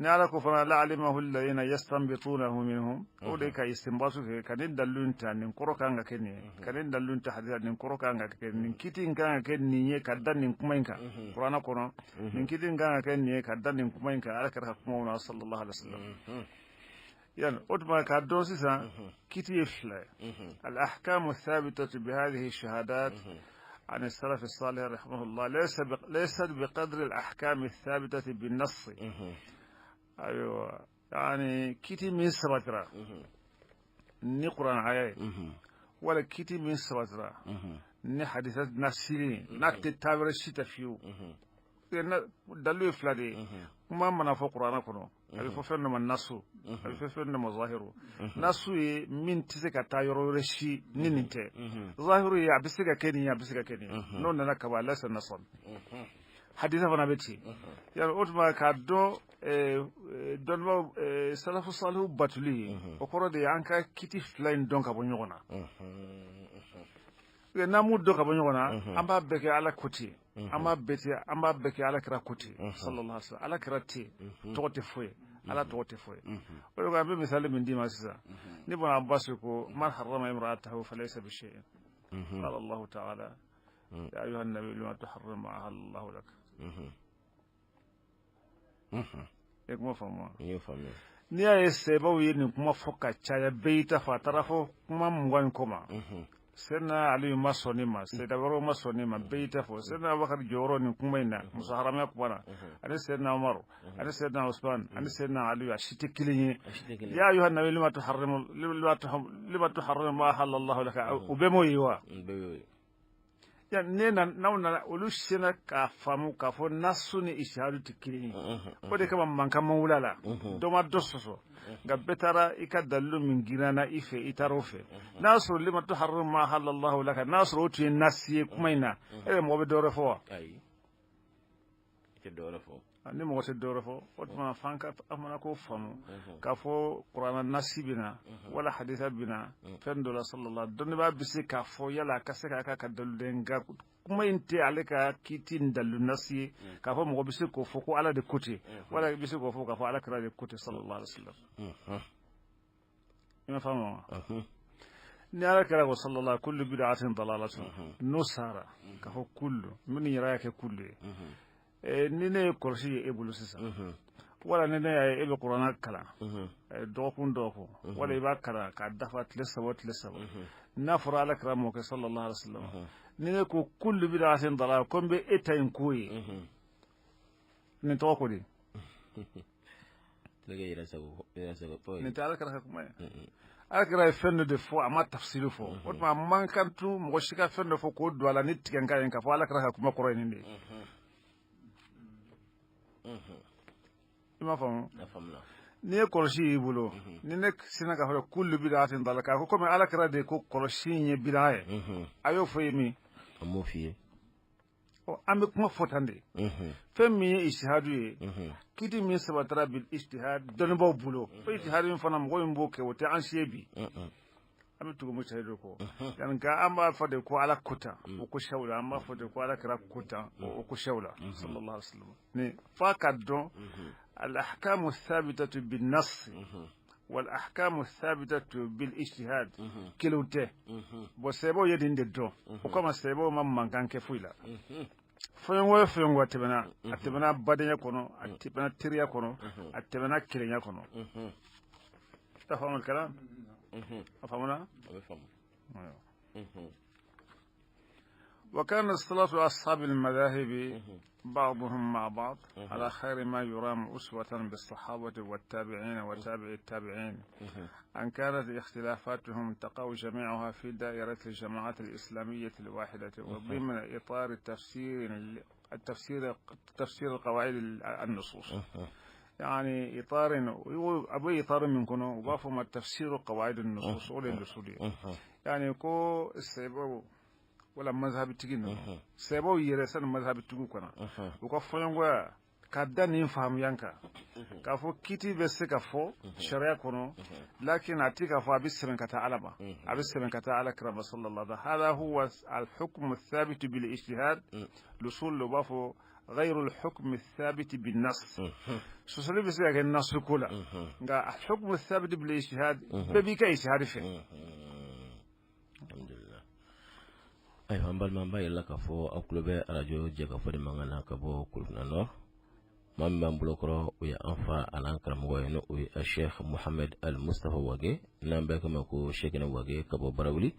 نعلق فنا لا علمه الذين يستنبطونه منهم أولئك يستنبطوا كان دلون تان كورو كانغا كني كان دلون تحديد كورو كانغا كني كيتين كانغا كني كدان كومينكا قرانا كورو كيتين كانغا كني كدان كومينكا على كرادي صلى الله عليه وسلم يعني أتما كادوسيسا كتير فلا الأحكام الثابتة بهذه الشهادات عن السلف الصالح رحمه الله ليست بقدر الأحكام الثابتة بالنص أيوة يعني كتير من سبترا نقرأ عياي ولا كتير من سبترا نحدثات نسيرين نكتتابر الشتاء فيو دلو فلادي ما منافق قرآن كنو أبي ففرنا من ناسو أبي ففرنا مظاهره ناسو من تسك تايرو رشي نينته ظاهره يا بسك كني نو نكبا ليس نصن حديثا فنا بيتي يعني أوتما كادو دون ما سلف صالح باتولي وكرو دي أنكا كتي فلاين دونك أبو نيونا نامو دوك أبو نيونا أمبا بكي على كوتي أما بكي على كرا كوتي صلى الله عليه وسلم على كرا تي توتي فوي على توتي فوي ولو كان بمثال من دي ما سيسا نبغى عباس يقول من حرم امرأته فليس بشيء قال الله تعالى يا أيها النبي لما تحرم ما أحل الله لك يك ما فهموا ni ya seba wi ni kuma foka chaya beita fa tarafo kuma mwan koma Sayyidina Ali ma sɔnni ma Sayyida wɛrɛw ma sɔnni ma bɛɛ y'i ta fɔ Sayyidina Abubakar jɔyɔrɔ nin kuma in na muso haramaya kuma na ani Sayyidina Umar ani Sayyidina Usman ani Sayyidina Ali a si tɛ kelen ye ya ayyuhan nabi lima tuharrimu ma halallahu laka u bɛɛ m'o ye wa ya ne na n'aw nana olu sena k'a faamu k'a fɔ nasu ni ishihadu tɛ kelen ye o de kama mankan ma wuli a la dɔ ma dɔ sɔsɔ nka bɛɛ taara i ka dalilu min girinna i fɛ i taara o fɛ n'a y'a sɔrɔ lima tuharrimu ma halallahu laka n'a y'a sɔrɔ o tun ye nasi ye kuma in na e bɛ mɔgɔ bɛ dɔwɛrɛ fɔ wa ayi i tɛ dɔwɛrɛ fɔ ni mɔgɔ tɛ dɔwɛrɛ fɔ o tuma f'an ka amana ko faamu k'a fɔ kuranna nasi bɛ na wala hadisa bɛ na fɛn dɔ la sallallahu dɔnnibaa bɛ se k'a fɔ yala a ka se k'a ka dalilu nka kuma in tɛ ale ka kiiti ni dalilu nasi ye k'a fɔ mɔgɔ bɛ se k'o fɔ ko ala de ko ten wala i bɛ se k'o fɔ k'a fɔ ala kira de ko ten sallallahu alaihi wasallam i ma faamu wa ni ala kira ko sallallahu kullu bid'atin dalalatun n'o sara k'a fɔ kullu min yɛrɛ y'a kɛ kullu ye ni ne ye kɔlɔsi ye e bolo sisan wala ni ne y'a ye e bɛ kuranna kalan dɔgɔkun dɔgɔkun wala i b'a kalan k'a dafa tile saba n'a fɔra ala kira mɔkɛ sallallahu alaihi wasallam ni ne ko kullu bid'atin dalala ko n bɛ e ta in ko ye nin tɔgɔ ko di nin tɛ ala kira ka kuma ye ala kira ye fɛn dɔ de fɔ a ma tafsiri fɔ o tuma a man kan tun mɔgɔ si ka fɛn dɔ fɔ k'o don a la ni tigɛnka ye k'a fɔ ala kira ka kuma kɔrɔ ye nin de ye i m'a faamu n'i ye kɔlɔsi y'i bolo ni ne sina k'a fɔ kullu bid'atin dalala k'a fɔ komi ala kira de ko kɔlɔsi in ye bid'a ye a y'o fɔ ye min a m'o f'i ye an bɛ kuma fɔ tan de fɛn min ye ijtihadu ye kiiti min sabatara bil ijtihad dɔnnibaw bolo o ijtihad min fana mɔgɔ min b'o kɛ o tɛ an si ye bi an bɛ tugu mujtahidu kɔ yani nka an b'a fɔ de ko ala ko tan o ko sɛwla an b'a fɔ de ko ala kira ko tan o ko sɛwla sallallahu alaihi wasallam ni f'a ka dɔn al-ahkamu thabitatu bin-nass wal-ahkamu thabitatu bil-ijtihad kelenw tɛ bon sɛbɛw ye nin de dɔn o kama sɛbɛw ma mankan kɛ foyi la fɛn o fɛn a tɛmɛna badenya kɔnɔ a tɛmɛna teriya kɔnɔ a tɛmɛna kelenya kɔnɔ ta faamu kalan أفهمنا؟ وكان السلف أصحاب المذاهب بعضهم مع بعض على خير ما يرام أسوة بالصحابة والتابعين وتابع التابعين أن كانت اختلافاتهم تقع جميعها في دائرة الجماعات الإسلامية الواحدة وضمن إطار تفسير قواعد النصوص يعني إطار أبو إطار منكم وبافهم التفسير قواعد النصوص ولا الأصولية يعني كو السبب ولا مذهب تجينا سبب يرسل مذهب تجوكنا وكفوا كدان يفهم يانكا كافو كيتي بس كافو شريعة كنو لكن أتيك كافو أبي سمن كتعلم أبي سمن كتعلم كرم صلى الله عليه وسلم هذا هو الحكم الثابت بالاجتهاد لصول لبافو غير الحكم الثابت بالنص سوسلي بس يا النص كله الحكم الثابت بالاجتهاد ببيك اجتهاد فيه الحمد لله أيها البال يلا كفو أو كلبة رجو جا كفو دي مغانا كفو كلنا نور من بلوكرو ويا أنفا الان كرم وينو ويا الشيخ محمد المصطفى واجي نامبك مكو شيخنا واجي كفو براولي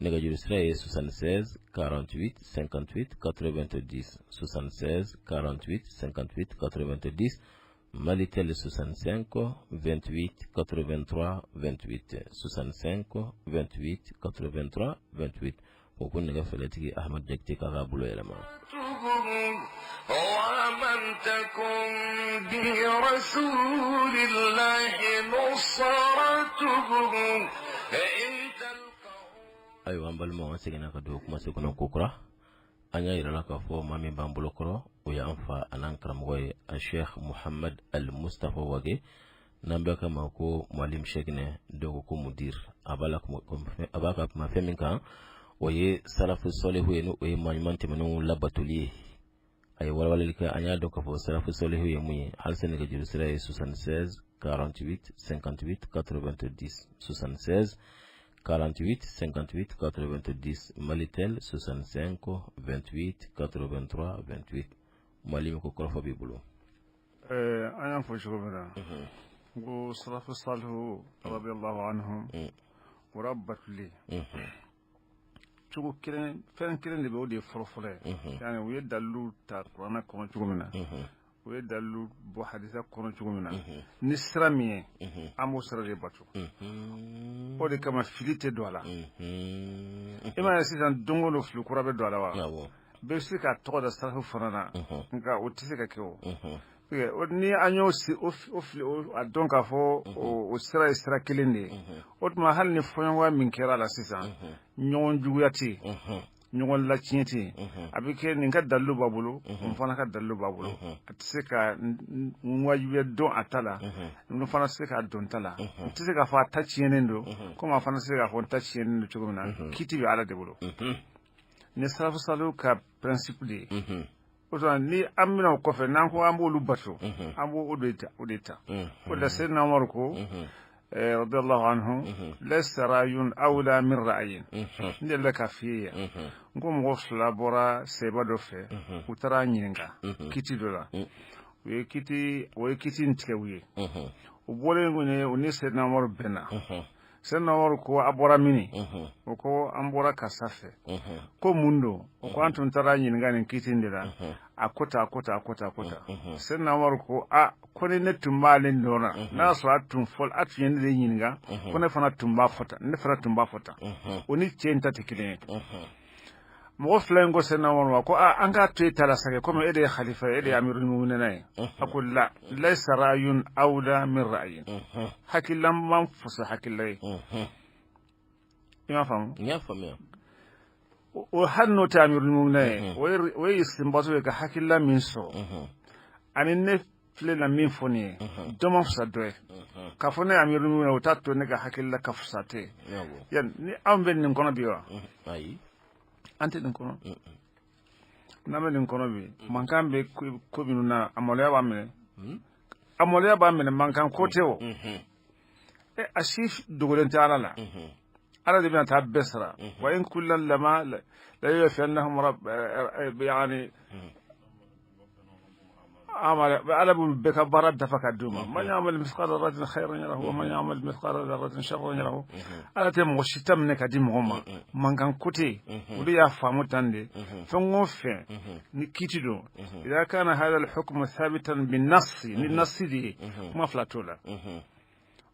Négajuru Sraye 76 48 58 90 76 48 58 90 Malitel 65 28 83 28 65 28 83 28 وكون نجا فلتي أحمد جكتي كغابلو يلما ومن تكن برسول الله نصرته ayo ambal mo segena ka do kuma se kono kokra anya ira la ka fo mami bambulo kro o ya anfa anan kram goy a Sheikh Muhammad Al Mustafa wage nambe ka mako mwalim shegne do ko mudir abala ko abaka ma femin kan o ye salafu solihu enu o ye manimante manu labatuli ay walwala ka anya do ka fo salafu solihu ye muyi hal sen ga jiru sira 76 48 58 90 76 48 58 90 Malitel 65 28 83 28 Malim ko korfa bi bulu ayam fo shugura go salafu salihu radiyallahu anhum وربت لي cogo kelen fɛn kelen de bɛ o de ye fɔlɔfɔlɔ ye yani u ye dalilu ta kuranna kɔnɔ cogo min na u ye dalilu bɔ hadisa kɔnɔ cogo min na ni sira min ye an b'o sira de bato o de kama fili tɛ don a la i m'a ye sisan don o don fili kura bɛ don a la wa bɛɛ bɛ se ka tɔgɔ da sarafu fana na nka o tɛ se ka kɛ o ni an y'o a dɔn k'a fɔ o sira ye sira kelen de ye o tuma hali ni fɔɲɔgɔnya min kɛra a la sisan ɲɔgɔn juguya tɛ yen ɲɔgɔn laciyɛn tɛ yen a bɛ kɛ nin ka dalilu b'a bolo n fana ka dalilu b'a bolo a tɛ se ka n wajibiya dɔn a ta la n fana tɛ se k'a dɔn ta la n tɛ se k'a fɔ a ta tiɲɛnen don komi a fana tɛ se k'a fɔ n ta tiɲɛnen don cogo min na kiti bɛ ala de bolo ni sarafu salihu ka principe de ye o tuma ni an bɛna o kɔfɛ n'an ko an b'olu bato an b'o de ta o de la Seydina Umaru ko radiyallahu anhu laysa ra'yun awla min ra'yin n delila k'a f'i ye yan n ko mɔgɔ fila bɔra seba dɔ fɛ u taara ɲininka kiti dɔ la o ye kiti in tigɛ u ye u bɔlen kɔni u ni Seydina Umaru bɛnna Seydina Umaru ko a bɔra mini o ko an bɔra karisa fɛ ko mun don o ko an tun taara ɲininka nin kiti de la a kota Seydina Umaru ko ko ni ne tun b'ale dɔnna n'a y'a sɔrɔ a tun ye ne de ɲininka ko ne fana tun b'a fɔ tan o ni cɛ in ta tɛ kelen ye mɔgɔ fila in ko Seydina Umaru ma ko an k'a to e ta la sa komi e de ye khalifa ye e de ye amirul mu'minin ye a ko laysa ra'yun awla min ra'yin hakilila man fusa hakilila ye i m'a faamu n y'a faamuya o hali n'o tɛ amirul mu'minin ye o ye istinbato ye ka hakilila min sɔrɔ ani ne filɛ na min fɔ nin ye dɔ ma fusa dɔ ye k'a fɔ ne amirul mu'minin o t'a to ne ka hakilila ka fusa tɛ yen ni anw bɛ nin kɔnɔ bi wa ayi an tɛ nin kɔnɔ n'an bɛ nin kɔnɔ bi mankan bɛ ko minnu na a maloya b'a minɛ mankan ko tɛ o a si dogolen tɛ ala la ala de bɛna taa bɛɛ sara wa in kullan lama la yafannahum yani ala b'u bɛɛ ka baara dafa ka d'u ma man ya'mal mithqala dharratin khayran yarahu wa man ya'mal mithqala dharratin sharran yarahu ala tɛ mɔgɔ si ta minɛ ka di mɔgɔ ma mankan ko tɛ olu y'a faamu tan de fɛn o fɛn ni kiiti don idha kana hadha al-hukmu thabitan bin-nass ni nassi de ye kuma fila t'o la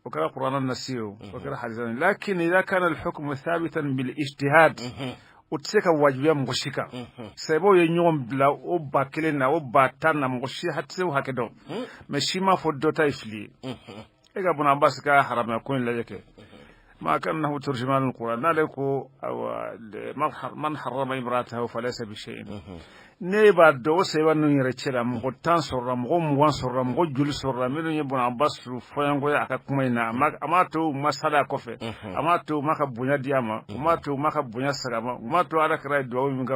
o kɛra kuranna nassi ye o kɛra hadisa lakin idha kana al-hukmu thabitan bil-ijtihad o tɛ se ka wajibiya mɔgɔ si kan sababu ye ɲɔgɔn bila o ba kelen na o ba tan na mɔgɔ si tɛ se o hakɛ dɔn mɛ si m'a fɔ dɔ ta ye fili ye e ka bɔnna Abasi ka haramaya ko in lajɛ kɛ ma kannahu turjumanul Qur'an n'ale ko man harrama imra'atahu falaysa bi shay'in ne b'a dɔn o sɛbɛn ninnu yɛrɛ cɛ la mɔgɔ 10 sɔrɔla mɔgɔ 20 sɔrɔla mɔgɔ joli sɔrɔla minnu ye bɔnna Abasi fɔɲɔgɔnkɔ ye a ka kuma in na a m'a to u ma sali a kɔfɛ a m'a to u ma ka bonya di a ma u m'a to u ma ka bonya saga ma u m'a to ala kɛra ye duwawu min kɛ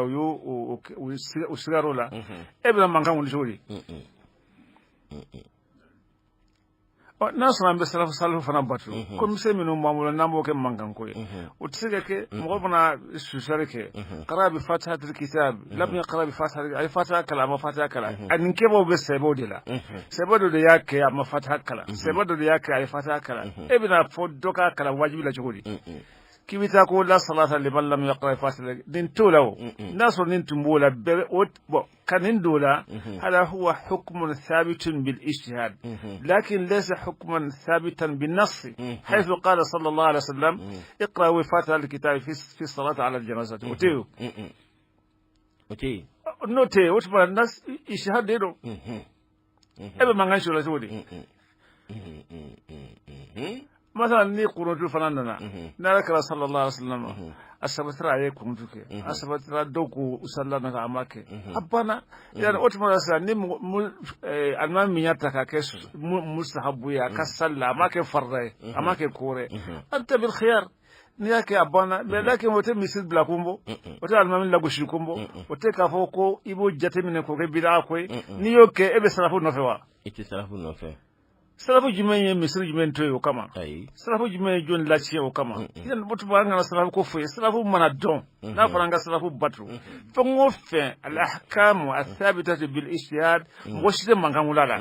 u sigar'o la e bɛna mankan wuli cogo di n'a sɔrɔ an bɛ salifu fana bato komisɛ minnu b'an bolo n'an b'o kɛ mankanko ye o tɛ se ka kɛ mɔgɔ bɛna susari kɛ qara bi fatihatil kitab lam yaqra bi fatiha a ye fatiha kalan a ma fatiha kalan a nin kɛbaaw bɛ sɛbɛw de la sɛbɛ dɔ de y'a kɛ a ma fatiha kalan sɛbɛ dɔ de y'a kɛ a ye fatiha kalan e bɛna fɔ dɔ k'a kalan wajibi la cogo di k'i bɛ taa ko la salata liman lam yaqra bi fatiha nin t'o la o n'a sɔrɔ nin tun b'o la bɛɛ bɔn ka nin don o la hada huwa hukmun thabitun bil ijtihad lakin laysa hukman thabitan bin nass haythu qala sallallahu alaihi wasallam iqra bi fatiha al kitab fi salati ala al janazati oteyo no te o tuma nas ijtihad de do e bɛ mankan shola cogo di مثلا ني قنوت فناننا نالك صلى الله عليه وسلم أسبترا عليك قنوتك أسبترا دوكو أسلنا كأماك أبانا يعني أتمنى سأني المهم مياتك كيس مستحبويا كسلا أماك فرّي أماك كوري أنت بالخيار niyake abana laki wote misil bla kumbo wote almamin la gushi kumbo wote kafo ko ibo jate mine ko ke bida ko ni yoke ebe sarafu no fewa iti sarafu no fe sarafu jumenye misiri jumen to yo kama sarafu jumenye jon lachi yo kama yan botu ba ngana sarafu ko fo sarafu mana don na faranga sarafu batu fongo fe al ahkam athabitah bil ijtihad washide mangangulala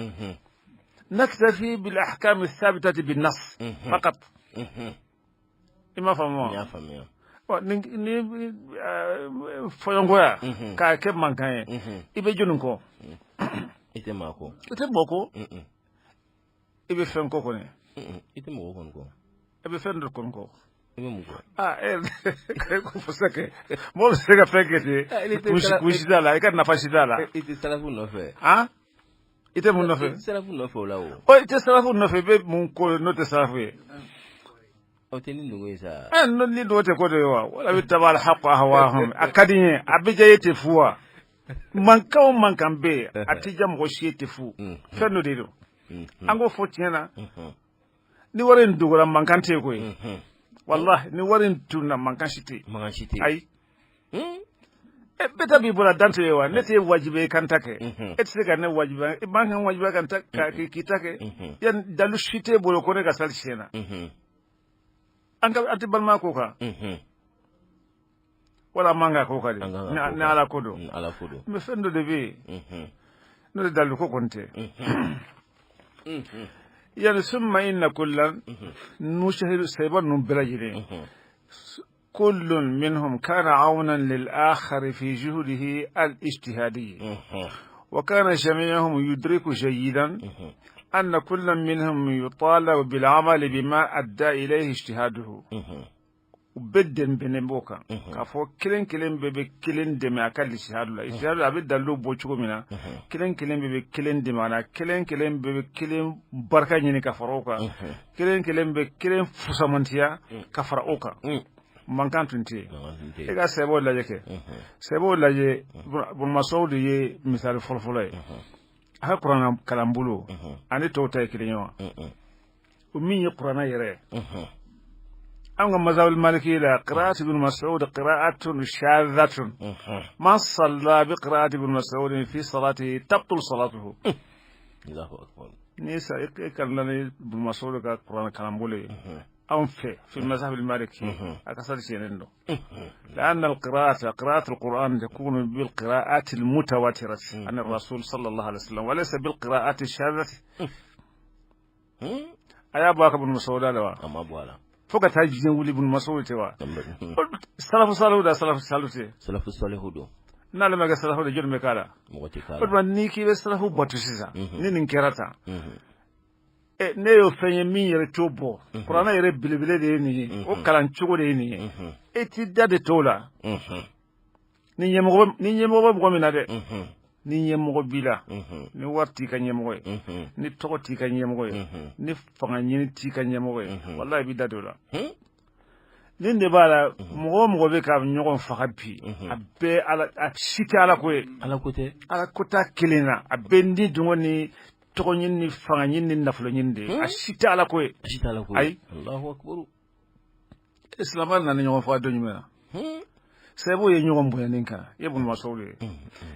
naktafi bil ahkam athabitah bin nas faqat ima famu ni foyongoya ka ke mankan ye ibe jonun ko ite mako ite boko ibe fen ko ko ne ite mo ko ibe fen do ko ibe mo ko ko fosake mo se ga fekete kushida la ka na fashida la ite salafu no fe ite mun no fe salafu no fe la ite salafu no fe be mun ko no te salafu ye oteni ndungu isa no ni do te ko de wa wala bi tabal haqq ahwahum akadinye abije yete fuwa mankaw mankambe atija mo shiyete fu fenno de do ango fotiena ni warin dugura mankante ko wallahi ni warin tunna mankanshiti ay beta bi bula dante yawa nete wajibe kantake etsega ne wajibe bankan wajibe kantake kitake yan dalu shite bolo ko ne ga salshena anga ati balma ko ka wala manga ko ka na ala kodo me fendo de be no dalu ko konte يعني ثم إن كلا نشهد سيبان بلجرين كل منهم كان عونا للآخر في جهده الاجتهادي وكان جميعهم يدرك جيدا أن كل منهم يطالب بالعمل بما أدى إليه اجتهاده بدن بنبوكا كفو كلين بيبي كلين دمي أكل اجتهاد الله اجتهاد أبي دلو بوشكو منا كلين بيبي كلين دمي أنا كلين بيبي كلين بركة جيني كفروكا كلين بيبي كلين فسمانتيا كفروكا mankan tunti e ga sebo laje ke sebo laje bun masoud ye misal folfolay ha qur'an kalambulo ani to tay kirinyo o min qur'an yere أما مذهب المالكي لا قراءة ابن مسعود قراءة شاذة ما صلى بقراءة ابن مسعود في صلاته تبطل صلاته. الله أكبر. نيسا كان ابن مسعود قرآن كلام بولي أو في المذهب المالكي أكثر شيء عنده لأن قراءة القرآن تكون بالقراءات المتواترة عن الرسول صلى الله عليه وسلم وليس بالقراءات الشاذة. أيا باك ابن مسعود لا أما بوالا فوق تاجين ولي ابن مسعود توا سلف صالح ده سلف صالح دو نال ما سلف ده جل مكالا بدو نيكي بسلف باتوسيزا نين كيراتا ne yo fenye min yere tobo qur'ana yere bilibile de ni o kalan chugo de ni eti dade tola ni nyemo mo mina de ni nyemo bila ni warti ka nyemo ni togoti ka nyemo ni fanga nyini ti ka nyemo wallahi bi dadola nin de bala mo be ka nyogon fakabi abbe ala shita ala kota kilina abbe ndi dungoni toko nyinni fanga nyinni naflo nyinde ashita ala ko ay Allahu akbar islaman nan nyogon fa do nyumena sebo ye nyogon bu ninka yebun masawle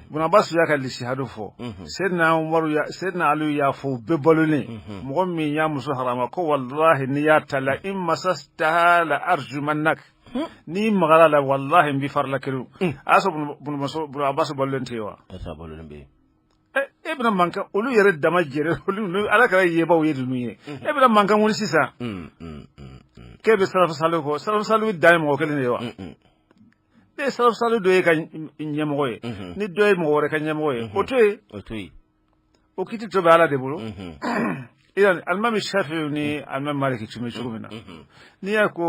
buna basu yakal shahadu fo sayyidina umaru ya sayyidina ali ya fo be balone mo mi ya musu harama ko wallahi niyata la in masasta la arjumannak ni magala la wallahi bi farlakiru aso bun maso bun abasu balontewa asa balonbe ibn manka olu yere dama jere olu ala kala yeba o yedu nuye ibn manka woni sisa kebe salaf salu daimo ko kelen yewa de salaf salu do ka nyemo ye ni do mo wore ka nyemo ye otoy o kiti to bala de bulu idan al-imam shafi'i ni al-imam maliki tumi shurumina ni yako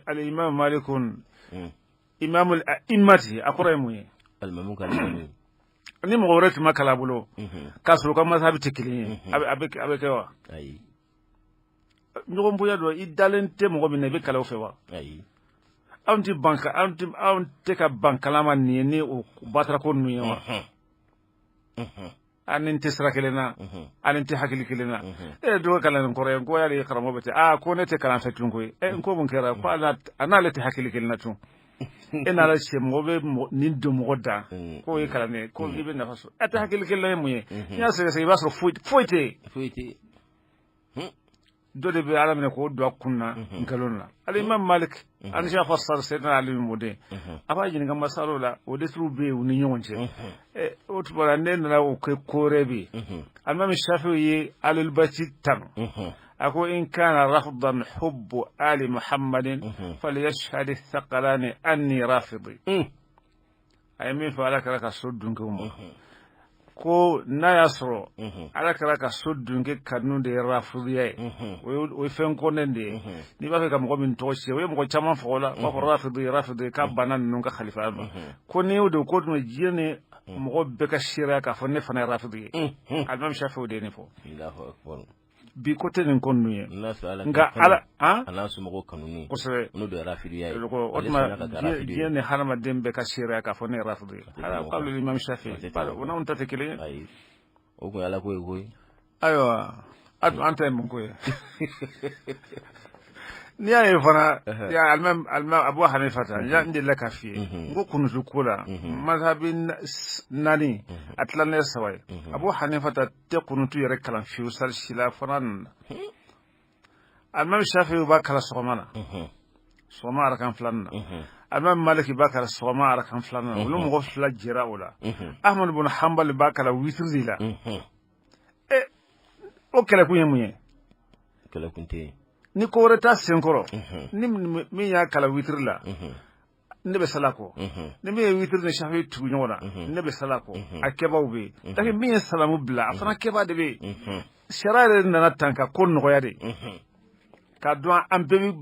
al-imam malikun imam al-immati akuraymu al-imam kalimi ni mo wore tuma kala bulo kasru ka mazhabi tikili abe kewa ayi nyogom buya do idalente mo bi ne be kala fewa ayi anti banka anti ka bankalama ni o batra ko nu yawa anin tisra kelena anin ti hakili kelena do kala ko re ko yali karamo bete ko ne te kala fetun ko ko bon kera ko ana le ti hakili kelena tun ena la chemo be ni do mo da ko e kala ne ko ibe na faso ata hakili kelena muye ya se ba so foite do de be alamne ko do kunna ngalonna al imam malik an sha fassar sayyidina ali mode abaji ni ngam masalo la o de trube ni nyonche o tubara ne na o ko rebi al imam shafi'i al bati tan أكو إن كان رفضا حب آل محمد فليشهد الثقلان أني رافضي أي من فعلك لك صدنكم ko na ya sɔrɔ ala kɛra ka so dunke kanu de ye rafidiya ye o ye fɛn kɔnnen de ye n'i b'a fɛ ka mɔgɔ min tɔgɔ siya o ye mɔgɔ caman fɔ o la b'a fɔ rafidi k'a banna ninnu ka kalifa ma ko n'i y'o de ko dun diɲɛ ni mɔgɔ bɛɛ ka seereya k'a fɔ ne fana ye rafidi ye alimami shafi o de ye ne fɔ bi ko tɛ nin ko ninnu ye nka ala ana somɔgɔw kanuni kosɛbɛ n'o de ye rafidiya ye o tuma diɲɛ ni hadamaden bɛɛ ka seereya k'a fɔ ne ye rafidi ye ala k'ale imam shafi o n'anw ta tɛ kelen ye o kun ye ala ko ye koyi ayiwa an ta ye mun ko ye n'i y'a ye fana alimami abu hanifa ta n delila k'a f'i ye n ko kunutu ko la mazhabi naani a tilannen ye 3 ye abu hanifa ta tɛ kunutu yɛrɛ kalan fiyewu sali si la fana nana alimami shafi'i b'a kalan sɔgɔma na sɔgɔma arakan 2 na alimami maliki b'a kalan sɔgɔma arakan 2 na olu mɔgɔ 2 jɛra o la ahmadu bin hanbali b'a kalan witiri de la o kɛlɛkun ye mun ye kɛlɛkun tɛ yen ni ko wɛrɛ t'a senkɔrɔ ni min y'a kalan witiri la ne bɛ sala kɔ ni min ye witiri ni shafi tugu ɲɔgɔn na ne bɛ sala kɔ a kɛbaw bɛ yen parce que min ye salamu bila a fana kɛba de bɛ yen sariya yɛrɛ nana tan ka ko nɔgɔya de k'a dɔn an bɛɛ bɛ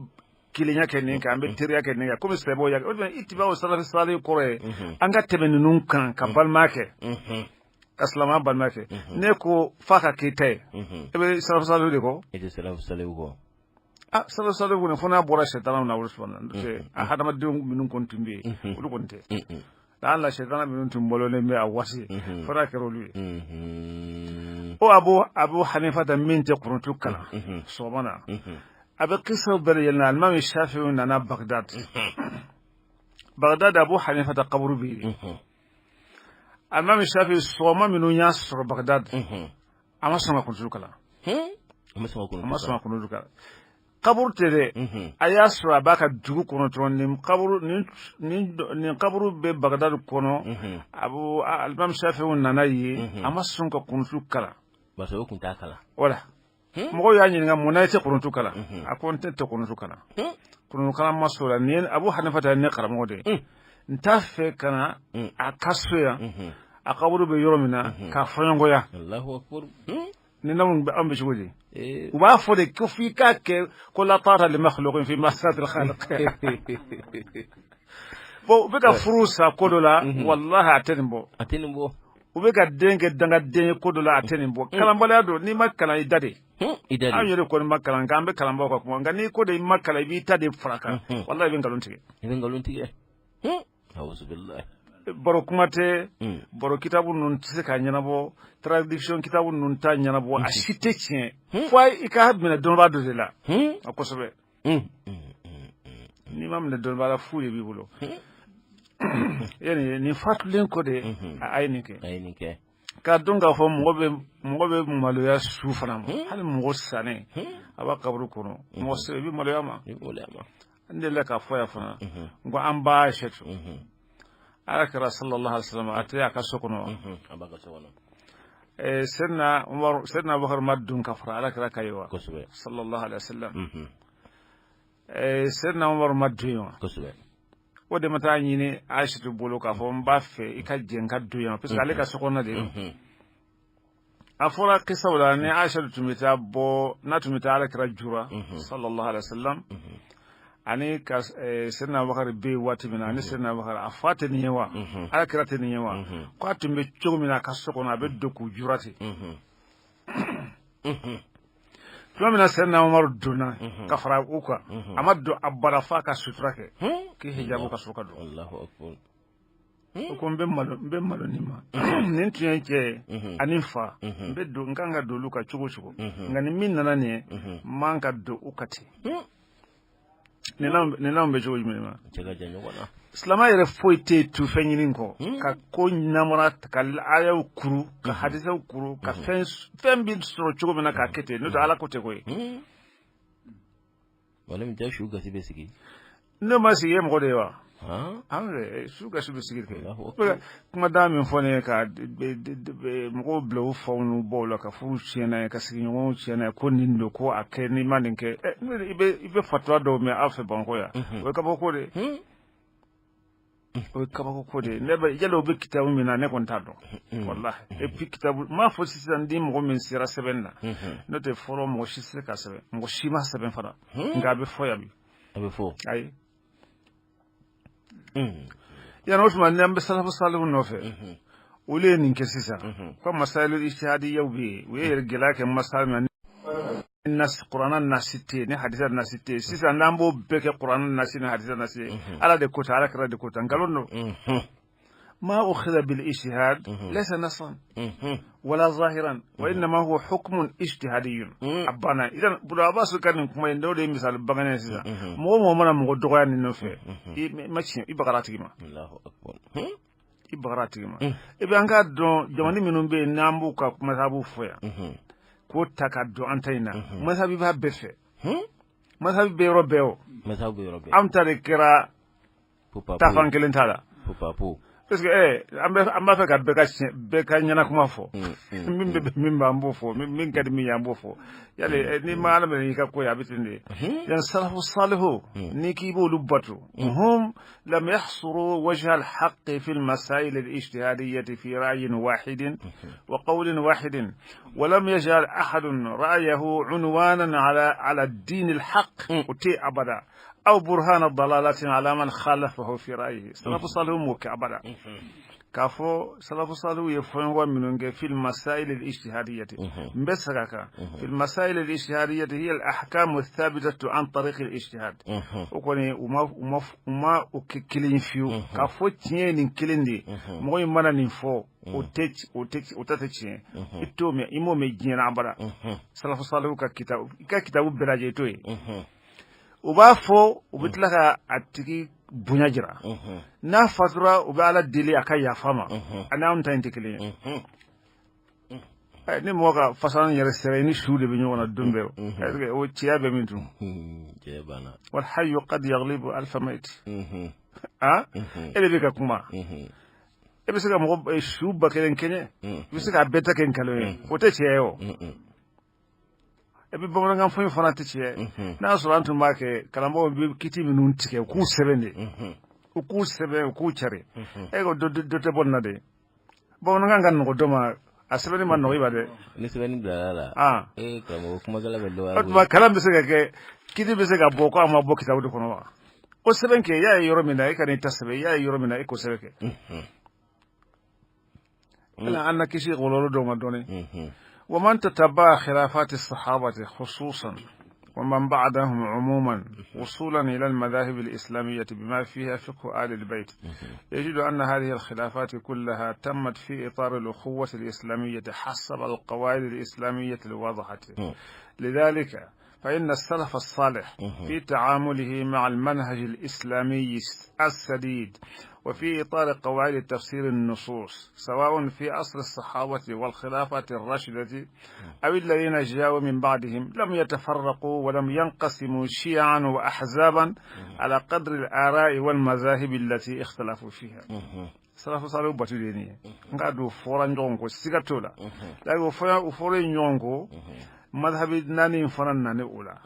kelenya kɛ nin kan an bɛ teriya kɛ nin kan komi sɛbɛw y'a kɛ o de i tibaw salafi sali kɔrɔ ye an ka tɛmɛ ninnu kan ka balima kɛ ka silamɛya balima kɛ ne ko f'a ka k'i ta ye e bɛ salafi sali de kɔ e tɛ salafi sali kɔ salafi sali kɔni fo n'a bɔra sɛtana na olu sɔnna a hadamadenw minnu kɔni tun bɛ yen olu kɔni tɛ la'alla sɛtana minnu tun bɔlɔlen bɛ a wasi fo n'a kɛra olu ye o abu hanifa ta min tɛ kurutu kalan sɔgɔma na a bɛ kisaw bɛɛ yɛlɛna alimami shafi'i nana bagdad abu hanifa ta kaburu bɛ yen alimami shafi'i sɔgɔma minnu y'a sɔrɔ bagdad a ma sɔn ka kurutu kalan a ma sɔn ka kurutu kalan kaburu tɛ dɛ a y'a sɔrɔ a b'a ka dugu kɔnɔ dɔrɔn nin kaburu bɛ bagdad kɔnɔ alimami shafi'i nana ye a ma sɔn ka kurutu kalan parce que o kun t'a kalan voilà mɔgɔw y'a ɲininka mun na i tɛ kunutu kalan a ko n tɛ kunutu kalan kunutu kalan ma sɔrɔ la nin abu hanifa ta ye ne karamɔgɔ de ye n t'a fɛ ka na a ka so yan a kaburu bɛ yɔrɔ min na k'a fɔɲɔgɔnya ni anw bɛ cogo di u b'a fɔ de ko f'i k'a kɛ ko la taara li makhluqin fi ma'siyatil khaliq bon u bɛ ka furu sa ko dɔ la wallahi a tɛ nin bɔ u bɛ ka den kɛ dangaden ye ko dɔ la a tɛ nin bɔ kalanbaliya don n'i ma kalan i da de an yɛrɛ kɔni ma kalan nka an bɛ kalanbaw ka kuma nka n'i ko de i ma kalan i b'i ta de fara kan wallahi i bɛ nkalon tigɛ baro kuma tɛ baro kitabu ninnu tɛ se ka ɲɛnabɔ tradition kitabu ninnu t'a ɲɛnabɔ a si tɛ tiɲɛ fo i ka minɛ dɔnnibaa dɔ de la a kosɛbɛ n'i ma minɛ dɔnnibaa la fu de b'i bolo yani nin fatulen ko de a ye nin kɛ k'a dɔn k'a fɔ mɔgɔ bɛ maloya su fana ma hali mɔgɔ sannen a b'a kaburu kɔnɔ mɔgɔ sɛbɛn i bɛ maloya ma n delila k'a fɔ yan fana n ko an b'a Aishatu ala kɛra sallallahu alaihi wasallam a tɛ a ka so kɔnɔ Sayyidina Abubakar ma dun ka fara ala kɛra ka ye wa sallallahu alaihi wasallam Sayyidina Umar ma dun ye wa o de ma taa ɲini Aishatu bolo k'a fɔ n b'a fɛ i ka jɛn ka don yan parce que ale ka so kɔnɔ de a fɔra kisaw la ni Aishatu tun bɛ taa bɔ n'a tun bɛ taa ala kɛra jura sallallahu alaihi wasallam ani ka Sayyidina Abubakar bɛ yen waati min na ani Sayyidina Abubakar a fa tɛ nin ye wa ala kɛra tɛ nin ye wa ko a tun bɛ cogo min na a ka so kɔnɔ a bɛ don k'u jura ten tuma min na Sayyidina Umar donna ka fara u kan a ma don a bara f'a ka sutura kɛ k'i hijabu ka so ka don o ko n bɛ malo nin ma nin tun ye cɛ ye ani fa n kan ka don olu ka cogo cogo nka ni min nana nin ye n man ka don u ka ten nin n'anw bɛ cogo jumɛn ma silamɛ yɛrɛ foyi tɛ tu fɛn ɲini kɔ ka ko namara ka ayaw kuru ka hadisaw kuru ka fɛn bɛ sɔrɔ cogo min na k'a kɛ ten n'o tɛ ala ko tɛ ko ye wala min tɛ su gasi bɛ sigi ne ma si yem ko de wa ha su ka su bi sigir ke Allahu akbar. kuma da min fo ne ka mo blo fo no bolo ka fu chena ka sigi no chena ko nindo ko ake ni manin ke ibe fatwa do me afa banko ya o ka boko de o ka boko de ne ba yalo be kitabu mina ne kon tado wallahi e pi kitabu ma fo si san di mo min sira sebenna no te foro mo shi se ka sebe mo shi ma seben fada nga be fo ya bi abe fo ay yana Usman ne ambe salafu salihu no fe ule nin ke sisa ko masailu ijtihadi yawbi we yergela ke masal nas qur'anan nasite ne hadithan nasite sisa nambo beke qur'anan nasine hadithan nasite ala de kota ala kra de kota ngalono ما أخذ بالاجتهاد ليس نصا ولا ظاهرا وإنما هو حكم اجتهادي أبانا إذا بلاباس كان كما يندور مثال بغنى سيدا مو منا مو دغيان نوفي ماشي إبغاراتي ما الله أكبر إبغاراتي ما إبغان كادو جماني منو بي نامبو كا مذهبو فيا كو تاكادو أنتينا مذهبي بها بفي مذهبي بيرو بيو مذهبي بيرو أم تاريكرا تافان كلنتالا بابو parce que amba fe ka beka nyana kuma fo min ba mbo fo min kadi mi yambo fo yale ni mala me ka ko ya bitinde yan salafu salihu ni ki bo lubatu hum lam yahsuru wajha al-haqq fi al-masail al-ijtihadiyyah fi ra'yin wahid wa qawl wahid wa lam yaj'al ahad ra'yahu unwanan ala ad-din al-haqq uti abada أو برهان الضلالة على من خالفه في رأيه سلف صالح مكعبدا كافو سلف صالح يفهم منهم في المسائل الاجتهادية بس في المسائل الاجتهادية هي الأحكام الثابتة عن طريق الاجتهاد وكوني وما وكلين فيو كافو تين كلين دي موي مانا نفو وتتشين إتومي إمو ميجين عبدا سلف صالح ككتاب بلاجي توي uba fo ubitlaka atiki bunyajira na fatura uba ala dili akaya fama ana on tan tikili ni moka fasan yere sere ni shude be nyona dumbe o ciabe mintu jebana wal hayy qad yaghlibu alf mayt ele bika kuma e bisika mo shuba kelen kenye bisika beta ken kaloye o te cieo ebi bamana ngam fo fana tiche na so antu make kalambo bi kiti minun tike ku sebende ku sebe ku chare e go do te bonna de bamana ngam no doma asebeni man no ibade ni sebeni dalala e kamo kuma gala bello wa kalam be sega ke kiti be sega boko ama bokki tawdu kono wa o sebenke ya yoro mina e kan tasbe ya yoro mina e ko sebeke ala anna kishi gololo do ma doni ومن تتبع خلافات الصحابة خصوصا ومن بعدهم عموما وصولا إلى المذاهب الإسلامية بما فيها فقه آل البيت يجد أن هذه الخلافات كلها تمت في إطار الأخوة الإسلامية حسب القواعد الإسلامية الواضحة لذلك فإن السلف الصالح في تعامله مع المنهج الإسلامي السديد وفي إطار قواعد تفسير النصوص سواء في أصل الصحابة والخلافة الراشدة أو الذين جاءوا من بعدهم لم يتفرقوا ولم ينقسموا شيعا وأحزابا على قدر الآراء والمذاهب التي اختلفوا فيها سلف صالح باتوليني ngadu fora njongo sigatola lago fora njongo madhhabi nani mfana nani ula